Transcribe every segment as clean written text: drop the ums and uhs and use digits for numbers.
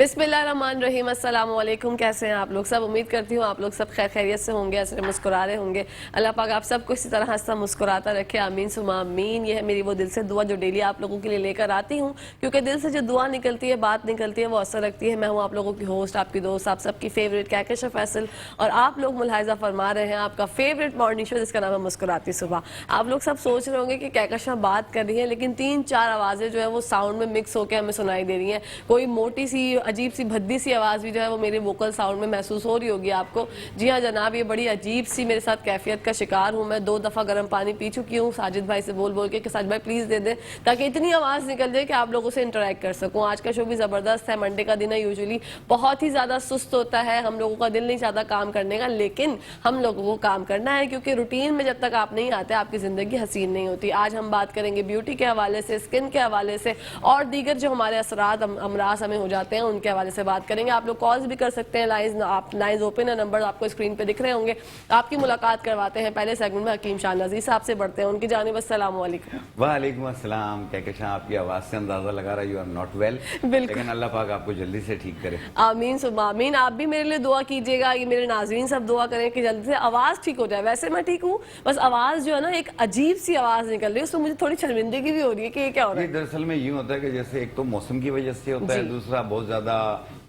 बिस्मिल्लाहिर्रहमानिर्रहीम, अस्सलाम वालेकुम। कैसे हैं आप लोग सब? उम्मीद करती हूँ आप लोग सब खैर खैरियत से होंगे, ऐसे मुस्कुरा रहे होंगे। अल्लाह पाक आप सबको इसी तरह हंसता मुस्कुराता रखे, आमीन सुमा आमीन। ये है मेरी वो दिल से दुआ जो डेली आप लोगों के लिए लेकर आती हूँ, क्योंकि दिल से जो दुआ निकलती है, बात निकलती है, वो असर रखती है। मैं हूँ आप लोगों की होस्ट, आपकी दोस्त, आप सबकी फेवरेट कहकशा फैसल, और आप लोग मुलाहिजा फरमा रहे हैं आपका फेवरेट मॉर्निंग शो जिसका नाम है मुस्कुराती सुबह। आप लोग सब सोच रहे होंगे कि कहकशा बात कर रही है, लेकिन 3-4 आवाज़ें जो है वो साउंड में मिक्स होकर हमें सुनाई दे रही हैं। कोई मोटी सी अजीब सी भद्दी सी आवाज़ भी जो है वो मेरे वोकल साउंड में महसूस हो रही होगी आपको। जी हाँ जनाब, ये बड़ी अजीब सी मेरे साथ कैफियत का शिकार हूँ मैं। 2 दफ़ा गर्म पानी पी चुकी हूँ साजिद भाई से बोल बोल के कि साजिद भाई प्लीज़ दे दें, ताकि इतनी आवाज़ निकल जाए कि आप लोगों से इंटरेक्ट कर सकूँ। आज का शो भी ज़बरदस्त है। मंडे का दिन है, यूजुअली बहुत ही ज़्यादा सुस्त होता है, हम लोगों का दिल नहीं चाहता काम करने का, लेकिन हम लोगों को काम करना है, क्योंकि रूटीन में जब तक आप नहीं आते आपकी ज़िंदगी हसीन नहीं होती। आज हम बात करेंगे ब्यूटी के हवाले से, स्किन के हवाले से, और दीगर जो हमारे असरात अमराज हमें हो जाते हैं उनके हवाले से बात करेंगे। आप लोग कॉल्स भी कर सकते हैं, लाइन्स ओपन है, नंबर आपको स्क्रीन पे दिख रहे होंगे। आपकी मुलाकात करवाते हैं पहले सेगमेंट में हकीम शाह नज़ीर साहब से, बढ़ते हैं उनकी जानिब। अस्सलाम वालेकुम। वालेकुम अस्सलाम। कहकशा आपकी आवाज़ से अंदाज़ा लगा रहा है यू आर नॉट वेल, लेकिन अल्लाह पाक आपको जल्दी से ठीक करे। आमीन सुबह आमीन। आप भी मेरे लिए दुआ कीजिएगा, ये मेरे नाज़रीन सब दुआ करें कि जल्दी से आवाज़ ठीक हो जाए। वैसे मैं ठीक हूँ, बस आवाज़ जो है ना एक अजीब सी आवाज़ निकल रही है, उसमें मुझे थोड़ी शर्मिंदगी भी हो रही है कि ये क्या हो रहा है। दरअसल में यूँ होता है कि जैसे एक तो मौसम की वजह से होता है, दूसरा बहुत ज़्यादा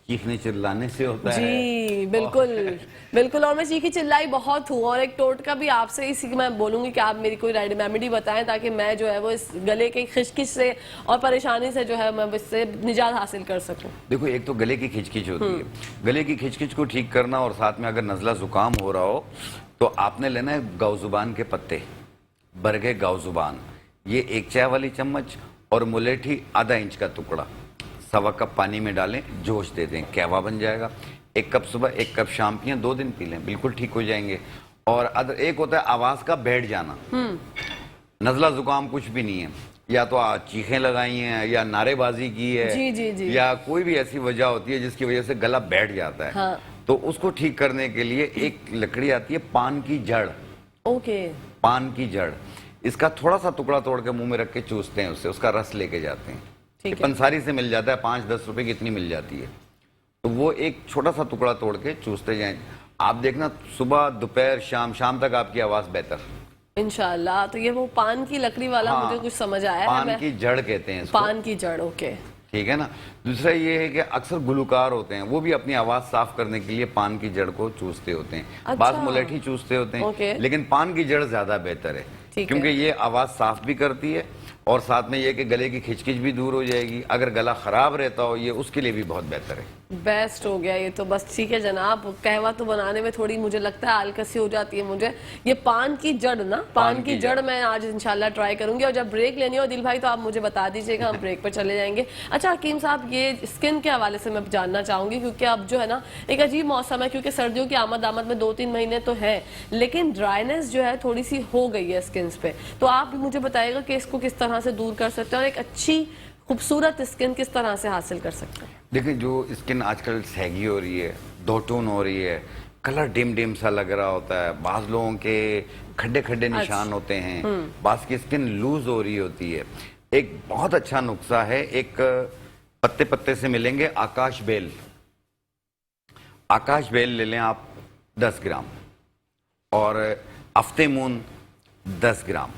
चीखने चिल्लाने से होता है। जी बिल्कुल बिल्कुल, और मैं चीखी चिल्लाई बहुत हूँ। और एक टोटका भी आपसे इसी मैं बोलूँगी कि आप मेरी कोई रेमेडी बताएं, ताकि मैं जो है वो इस गले के खिचखिच से और परेशानी से जो है मैं इससे निजात हासिल कर सकूँ। देखो, एक तो गले की खिचखिच होती है, गले की खिचखिच को ठीक करना, और साथ में अगर नज़ला ज़ुकाम हो रहा हो तो आपने लेना है गाउजुबान के पत्ते, बरगे गाउजुबान, ये 1 चाय वाली चम्मच, और मुलेठी आधा इंच का टुकड़ा 1.25 कप पानी में डालें, जोश दे दें, कहवा बन जाएगा। 1 कप सुबह 1 कप शाम पिएं, 2 दिन पी लें, बिल्कुल ठीक हो जाएंगे। और अदर एक होता है आवाज़ का बैठ जाना, नज़ला ज़ुकाम कुछ भी नहीं है, या तो चीखें लगाई हैं या नारेबाजी की है, जी जी जी, या कोई भी ऐसी वजह होती है जिसकी वजह से गला बैठ जाता है। हाँ। तो उसको ठीक करने के लिए एक लकड़ी आती है पान की जड़। ओके। पान की जड़, इसका थोड़ा सा टुकड़ा तोड़ के मुंह में रख के चूसते हैं, उससे उसका रस लेके जाते हैं। पंसारी से मिल जाता है, 5-10 रुपए की इतनी मिल जाती है। तो वो एक छोटा सा टुकड़ा तोड़ के चूसते जाएं, आप देखना सुबह दोपहर शाम तक आपकी आवाज़ बेहतर इंशाल्लाह। तो ये वो पान की लकड़ी वाला, मुझे कुछ समझ आया है। पान की जड़ कहते हैं इसको। पान की जड़, ओके ठीक है ना। दूसरा ये है कि अक्सर गुलकार होते हैं, वो भी अपनी आवाज़ साफ करने के लिए पान की जड़ को चूसते होते हैं। अच्छा। बाज़ मुलेठी चूसते होते हैं, लेकिन पान की जड़ ज़्यादा बेहतर है, क्योंकि ये आवाज़ साफ भी करती है, और साथ में ये कि गले की खिचखिच भी दूर हो जाएगी। अगर गला ख़राब रहता हो, ये उसके लिए भी बहुत बेहतर है। बेस्ट हो गया ये तो। बस ठीक है जनाब, कहवा तो बनाने में थोड़ी मुझे लगता है आलकसी हो जाती है मुझे। ये पान की जड़ ना, पान की जड़ मैं आज इंशाल्लाह ट्राई करूंगी। और जब ब्रेक लेनी हो दिल भाई तो आप मुझे बता दीजिएगा, हम ब्रेक पर चले जाएंगे। अच्छा हकीम साहब, ये स्किन के हवाले से मैं जानना चाहूंगी, क्योंकि अब जो है ना एक अजीब मौसम है, क्योंकि सर्दियों की आमद में 2-3 महीने तो है, लेकिन ड्राइनेस जो है थोड़ी सी हो गई है स्किन पे। तो आप मुझे बताइएगा कि इसको किस तरह से दूर कर सकते हैं, और एक अच्छी खूबसूरत स्किन किस तरह से हासिल कर सकते हैं। देखिए, जो स्किन आजकल सैगी हो रही है, दो टोन हो रही है, कलर डिम सा लग रहा होता है, बाज़ लोगों के खड्डे निशान होते हैं, बाज़ की स्किन लूज हो रही होती है। एक बहुत अच्छा नुस्खा है, एक पत्ते से मिलेंगे आकाश बेल। आकाश बेल ले लें आप 10 ग्राम, और अफ्ते मून 10 ग्राम,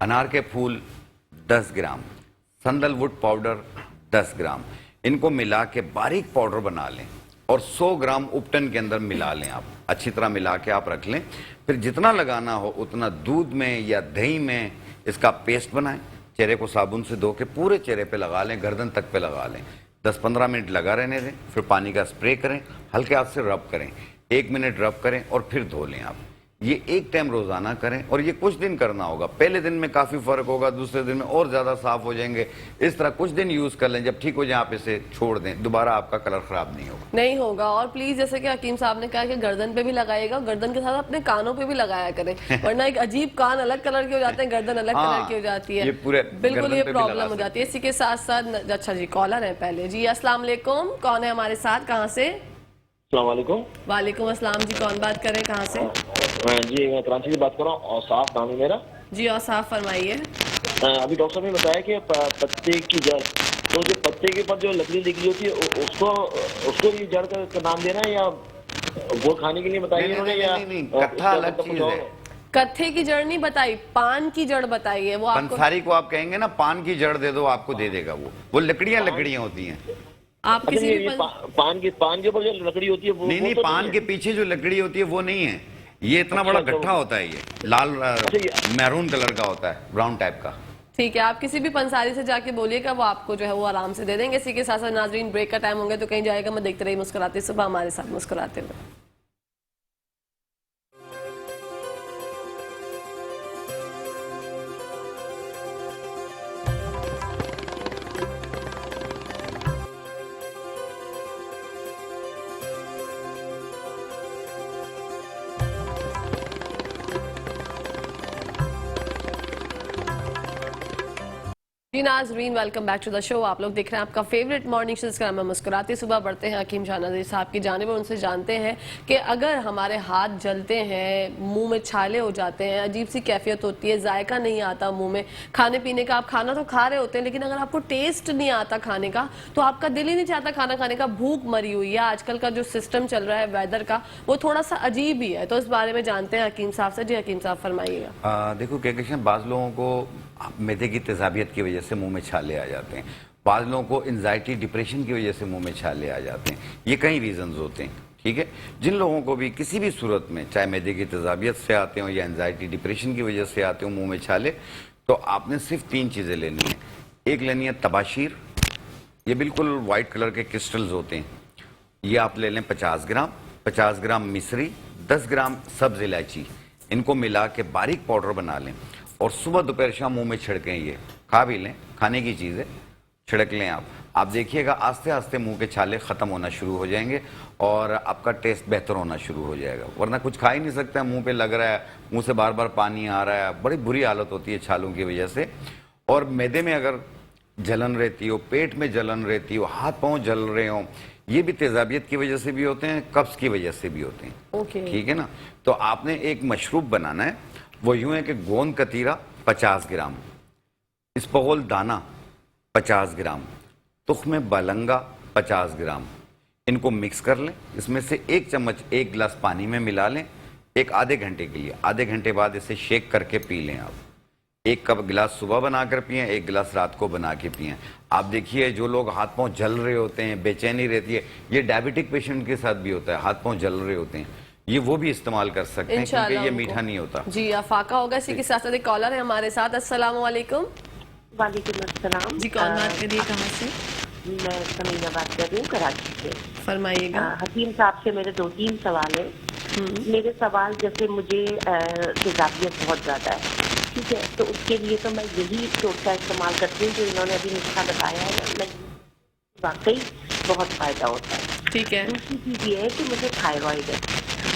अनार के फूल 10 ग्राम, संदलवुड पाउडर 10 ग्राम, इनको मिला के बारीक पाउडर बना लें, और 100 ग्राम उपटन के अंदर मिला लें। आप अच्छी तरह मिला के आप रख लें। फिर जितना लगाना हो उतना दूध में या दही में इसका पेस्ट बनाएं, चेहरे को साबुन से धो के पूरे चेहरे पे लगा लें, गर्दन तक पे लगा लें, 10-15 मिनट लगा रहने दें। फिर पानी का स्प्रे करें, हल्के हाथ से रब करें, 1 मिनट रब करें, और फिर धो लें। आप ये एक टाइम रोजाना करें, और ये कुछ दिन करना होगा। पहले दिन में काफी फर्क होगा, दूसरे दिन में और ज्यादा साफ हो जाएंगे। इस तरह कुछ दिन यूज कर लें, जब ठीक हो जाए आप इसे छोड़ दें, दोबारा आपका कलर खराब नहीं होगा। और प्लीज जैसे कि हकीम साहब ने कहा कि गर्दन पे भी लगाएगा, गर्दन के साथ अपने कानों पे भी लगाया करें, वरना एक अजीब कान अलग कलर के हो जाते हैं, गर्दन अलग कलर की हो जाती है, बिल्कुल ये प्रॉब्लम हो जाती है। इसी के साथ साथ अच्छा जी कॉलर है पहले। जी अस्सलाम वालेकुम, कौन है हमारे साथ, कहाँ से? वालेकुम अस्सलाम जी, कौन बात कर रहे हैं, कहाँ से? जी मैं कराची से बात कर रहा हूँ, और साफ नाम है मेरा। जी और साफ फरमाइए। अभी डॉक्टर साहब ने बताया कि पत्ते की जड़ तो जो पत्ते के ऊपर जो लकड़ी निकली होती है उसको ये जड़ का नाम देना है या वो खाने के लिए बताइए इन्होंने या नहीं, कत्था अलग चीज है। कत्थे की जड़ नहीं बताई, पान की जड़ बताई है वो आपको। पंसारी को आप कहेंगे ना पान की जड़ दे दो, आपको दे देगा वो लकड़ियां होती हैं। आप किसी भी पान के ऊपर जो लकड़ी होती है वो नहीं, तो पान के पीछे जो लकड़ी होती है वो नहीं है, ये इतना बड़ा गट्ठा होता है, ये लाल मैरून कलर का होता है, ब्राउन टाइप का। ठीक है, आप किसी भी पंसारी से जाके बोलिएगा, वो आपको जो है वो आराम से दे देंगे। इसी के साथ साथ नाजरीन ब्रेक का टाइम होंगे तो कहीं जाएगा, मैं देखते रही मुस्कुराते सुबह हमारे साथ मुस्कुराते हुए। जी नाज़रीन, welcome back to the show. आप लोग देख रहे हैं आपका फेवरेट मॉर्निंग शो, जिसका नाम है मुस्कुराते सुबह। बढ़ते हैं हकीम शाह नज़ीर साहब की जानिब और उनसे जानते हैं कि अगर हमारे हाथ जलते हैं, मुंह में छाले हो जाते हैं, अजीब सी कैफियत होती है, जायका नहीं आता मुंह में खाने पीने का, आप खाना तो खा रहे होते हैं लेकिन अगर आपको टेस्ट नहीं आता खाने का तो आपका दिल ही नहीं चाहता खाना खाने का, भूख मरी हुई है। आजकल का जो सिस्टम चल रहा है वेदर का, वो थोड़ा सा अजीब ही है, तो इस बारे में जानते हैं हकीम साहब से। जी हकीम साहब फरमाइएगा। देखो कहकशां, बाज़ लोगों को मैदे की तेज़ाबियत की वजह से मुंह में छाले आ जाते हैं, बाज़ लोगों को एंजाइटी डिप्रेशन की वजह से मुंह में छाले आ जाते हैं। ये कई रीज़न्स होते हैं, ठीक है। जिन लोगों को भी किसी भी सूरत में, चाहे मैदे की तेज़ाबियत से आते हो या एंजाइटी डिप्रेशन की वजह से आते हो मुंह में छाले, तो आपने सिर्फ 3 चीज़ें लेनी है। एक लेनी है तबाशीर, ये बिल्कुल वाइट कलर के क्रिस्टल्स होते हैं, ये आप ले लें 50 ग्राम। 50 ग्राम मिश्री, 10 ग्राम सब्ज़ इलायची, इनको मिला के बारीक पाउडर बना लें और सुबह दोपहर शाम मुंह में छिड़कें। ये खा भी लें, खाने की चीज़ है, छिड़क लें आप देखिएगा आस्ते आस्ते मुंह के छाले ख़त्म होना शुरू हो जाएंगे और आपका टेस्ट बेहतर होना शुरू हो जाएगा। वरना कुछ खा ही नहीं सकता, मुंह पे लग रहा है, मुंह से बार बार पानी आ रहा है, बड़ी बुरी हालत होती है छालों की वजह से। और मैदे में अगर जलन रहती हो, पेट में जलन रहती हो, हाथ पाँव जल रहे हों, ये भी तेज़ाबियत की वजह से भी होते हैं, कब्ज़ की वजह से भी होते हैं। ठीक है ना। तो आपने एक मशरूब बनाना है, वो यूं है कि गोंद कतीरा 50 ग्राम, इसबगोल दाना 50 ग्राम, तुख्म बालंगा 50 ग्राम, इनको मिक्स कर लें। इसमें से 1 चम्मच 1 गिलास पानी में मिला लें, एक आधे घंटे के लिए। आधे घंटे बाद इसे शेक करके पी लें आप। 1 कप गिलास सुबह बनाकर पिएं, 1 गिलास रात को बना के पिएं। आप देखिए जो लोग हाथ पांव जल रहे होते हैं, बेचैनी रहती है, ये डायबिटिक पेशेंट के साथ भी होता है, हाथ पांव जल रहे होते हैं, ये वो भी इस्तेमाल कर सकते हैं क्योंकि ये मीठा नहीं होता। जी अफाका होगा। इसी के साथ साथ एक कॉलर है हमारे साथ। अस्सलाम वालेकुम। वालेकुम अस्सलाम। जी कौन बात कर रही है, कहाँ से? मैं समीना बात कर रही हूँ कराची से। फरमाइएगा। हकीम साहब से मेरे 2-3 सवाल है। मेरे सवाल, जैसे मुझे तेजाबियत बहुत ज़्यादा है, ठीक है, तो उसके लिए तो मैं यही टोटका इस्तेमाल करती हूँ जो इन्होंने अभी नुस्खा बताया है, मैं वाकई बहुत फ़ायदा होता है। ठीक है। दूसरी चीज़ ये है कि मुझे थायराइड है।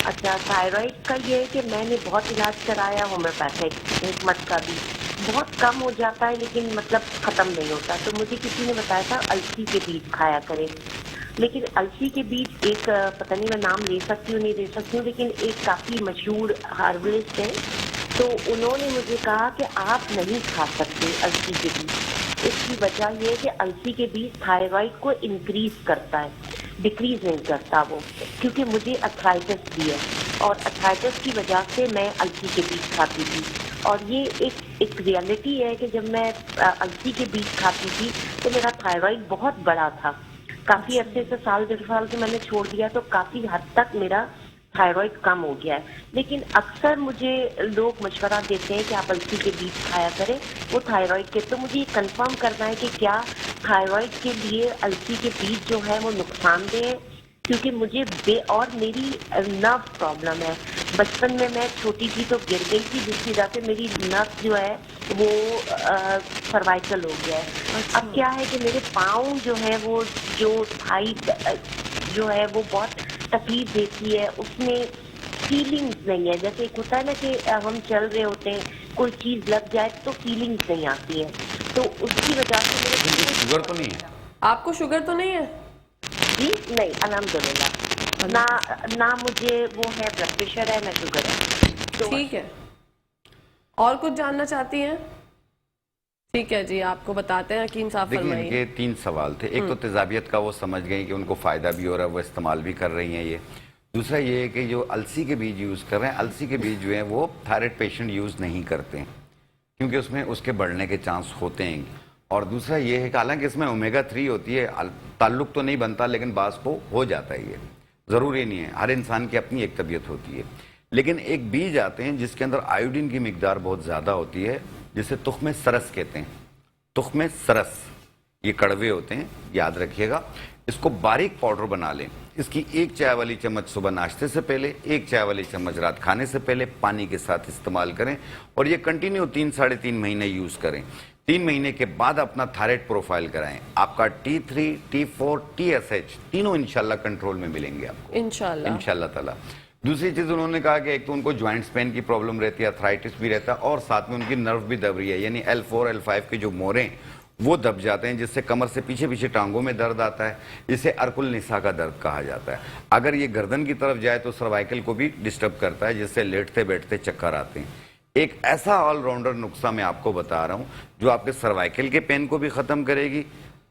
अच्छा, थायराइड का ये है कि मैंने बहुत इलाज कराया, होम्योपैथिक हिकमत का भी, बहुत कम हो जाता है लेकिन मतलब ख़त्म नहीं होता। तो मुझे किसी ने बताया था अलसी के बीज खाया करें, लेकिन अलसी के बीज एक पता नहीं मैं नाम ले सकती हूँ नहीं ले सकती हूँ, लेकिन एक काफ़ी मशहूर हार्बलिस्ट है, तो उन्होंने मुझे कहा कि आप नहीं खा सकते अलसी के बीज। इसकी वजह यह है कि अलसी के बीज थायराइड को इंक्रीज करता है, डिक्रीज नहीं करता वो, क्योंकि मुझे अर्थराइटिस भी है और अर्थराइटिस की वजह से मैं अलसी के बीज खाती थी। और ये एक रियलिटी है कि जब मैं अलसी के बीज खाती थी तो मेरा थायराइड बहुत बड़ा था। काफ़ी अरसे से, 1-1.5 साल से मैंने छोड़ दिया, तो काफ़ी हद तक मेरा थायराइड कम हो गया है। लेकिन अक्सर मुझे लोग मशवरा देते हैं कि आप अलसी के बीज खाया करें, वो थायराइड के। तो मुझे ये कंफर्म करना है कि क्या थायराइड के लिए अलसी के बीज जो है वो नुकसानदेह है, क्योंकि मुझे और मेरी नर्व प्रॉब्लम है। बचपन में मैं छोटी थी तो गिर गई थी, जिसकी वजह से मेरी नर्व जो है वो सर्वाइकल हो गया है। अब क्या है कि मेरे पाँव जो है वो जो थाई जो है वो बहुत तकलीफ देती है, उसमें फीलिंग्स नहीं है। जैसे एक होता है ना कि हम चल रहे होते हैं, कोई चीज़ लग जाए तो फीलिंग्स नहीं आती है, तो उसकी वजह से मेरे शुगर तो नहीं है? आपको शुगर तो नहीं है? जी नहीं, अल्हम्दुलिल्लाह। ना मुझे वो है, ब्लड प्रेशर है, ना शुगर है। तो ठीक है। और कुछ जानना चाहती हैं? ٹھیک ہے جی، آپ کو بتاتے ہیں حکیم صاحب، دیکھیں ان فرمائیے۔ کے 3 سوال تھے. ایک تو تیزابیت کا وہ سمجھ گئیں کہ ان کو فائدہ بھی ہو رہا ہے، وہ استعمال بھی کر رہی ہیں یہ. دوسرا یہ ہے کہ جو السی کے بیج یوز کر رہے ہیں، السی کے بیج جو ہیں وہ تھائرائڈ پیشنٹ یوز نہیں کرتے ہیں کیونکہ اس میں اس کے بڑھنے کے چانس ہوتے ہیں. اور دوسرا یہ ہے کہ حالانکہ اس میں اومیگا 3 ہوتی ہے، تعلق تو نہیں بنتا لیکن بعض کو ہو جاتا ہے. یہ ضروری نہیں ہے، ہر انسان کی اپنی ایک طبیعت ہوتی ہے. لیکن ایک بیج آتے ہیں جس کے اندر آیوڈین کی مقدار بہت زیادہ ہوتی ہے، جسے تخم سرس کہتے ہیں. تخم سرس یہ کڑوے ہوتے ہیں، یاد رکھیے گا. اس کو باریک پاؤڈر بنا لیں. اس کی 1 چائے والی چمچ صبح ناشتے سے پہلے، 1 چائے والی چمچ رات کھانے سے پہلے پانی کے ساتھ استعمال کریں اور یہ کنٹینیو 3-3.5 مہینے یوز کریں. 3 مہینے کے بعد اپنا تھائرائڈ پروفائل کرائیں. آپ کا T3, T4, TSH تینوں انشاءاللہ کنٹرول میں ملیں گے آپ کو انشاءاللہ تعالی. دوسری چیز انہوں نے کہا کہ ایک تو ان کو جوائنٹس پین کی پرابلم رہتی ہے، ارتھرائٹس بھی رہتا ہے اور ساتھ میں ان کی نرو بھی دب رہی ہے، یعنی L4 L5 کے جو موریں وہ دب جاتے ہیں جس سے کمر سے پیچھے ٹانگوں میں درد آتا ہے، جسے ارک النساء کا درد کہا جاتا ہے. اگر یہ گردن کی طرف جائے تو سروائکل کو بھی ڈسٹرب کرتا ہے جس سے لیٹتے بیٹھتے چکر آتے ہیں. ایک ایسا آل راؤنڈر نسخہ میں آپ کو بتا رہا ہوں جو آپ کے سروائکل کے پین کو بھی ختم کرے گی،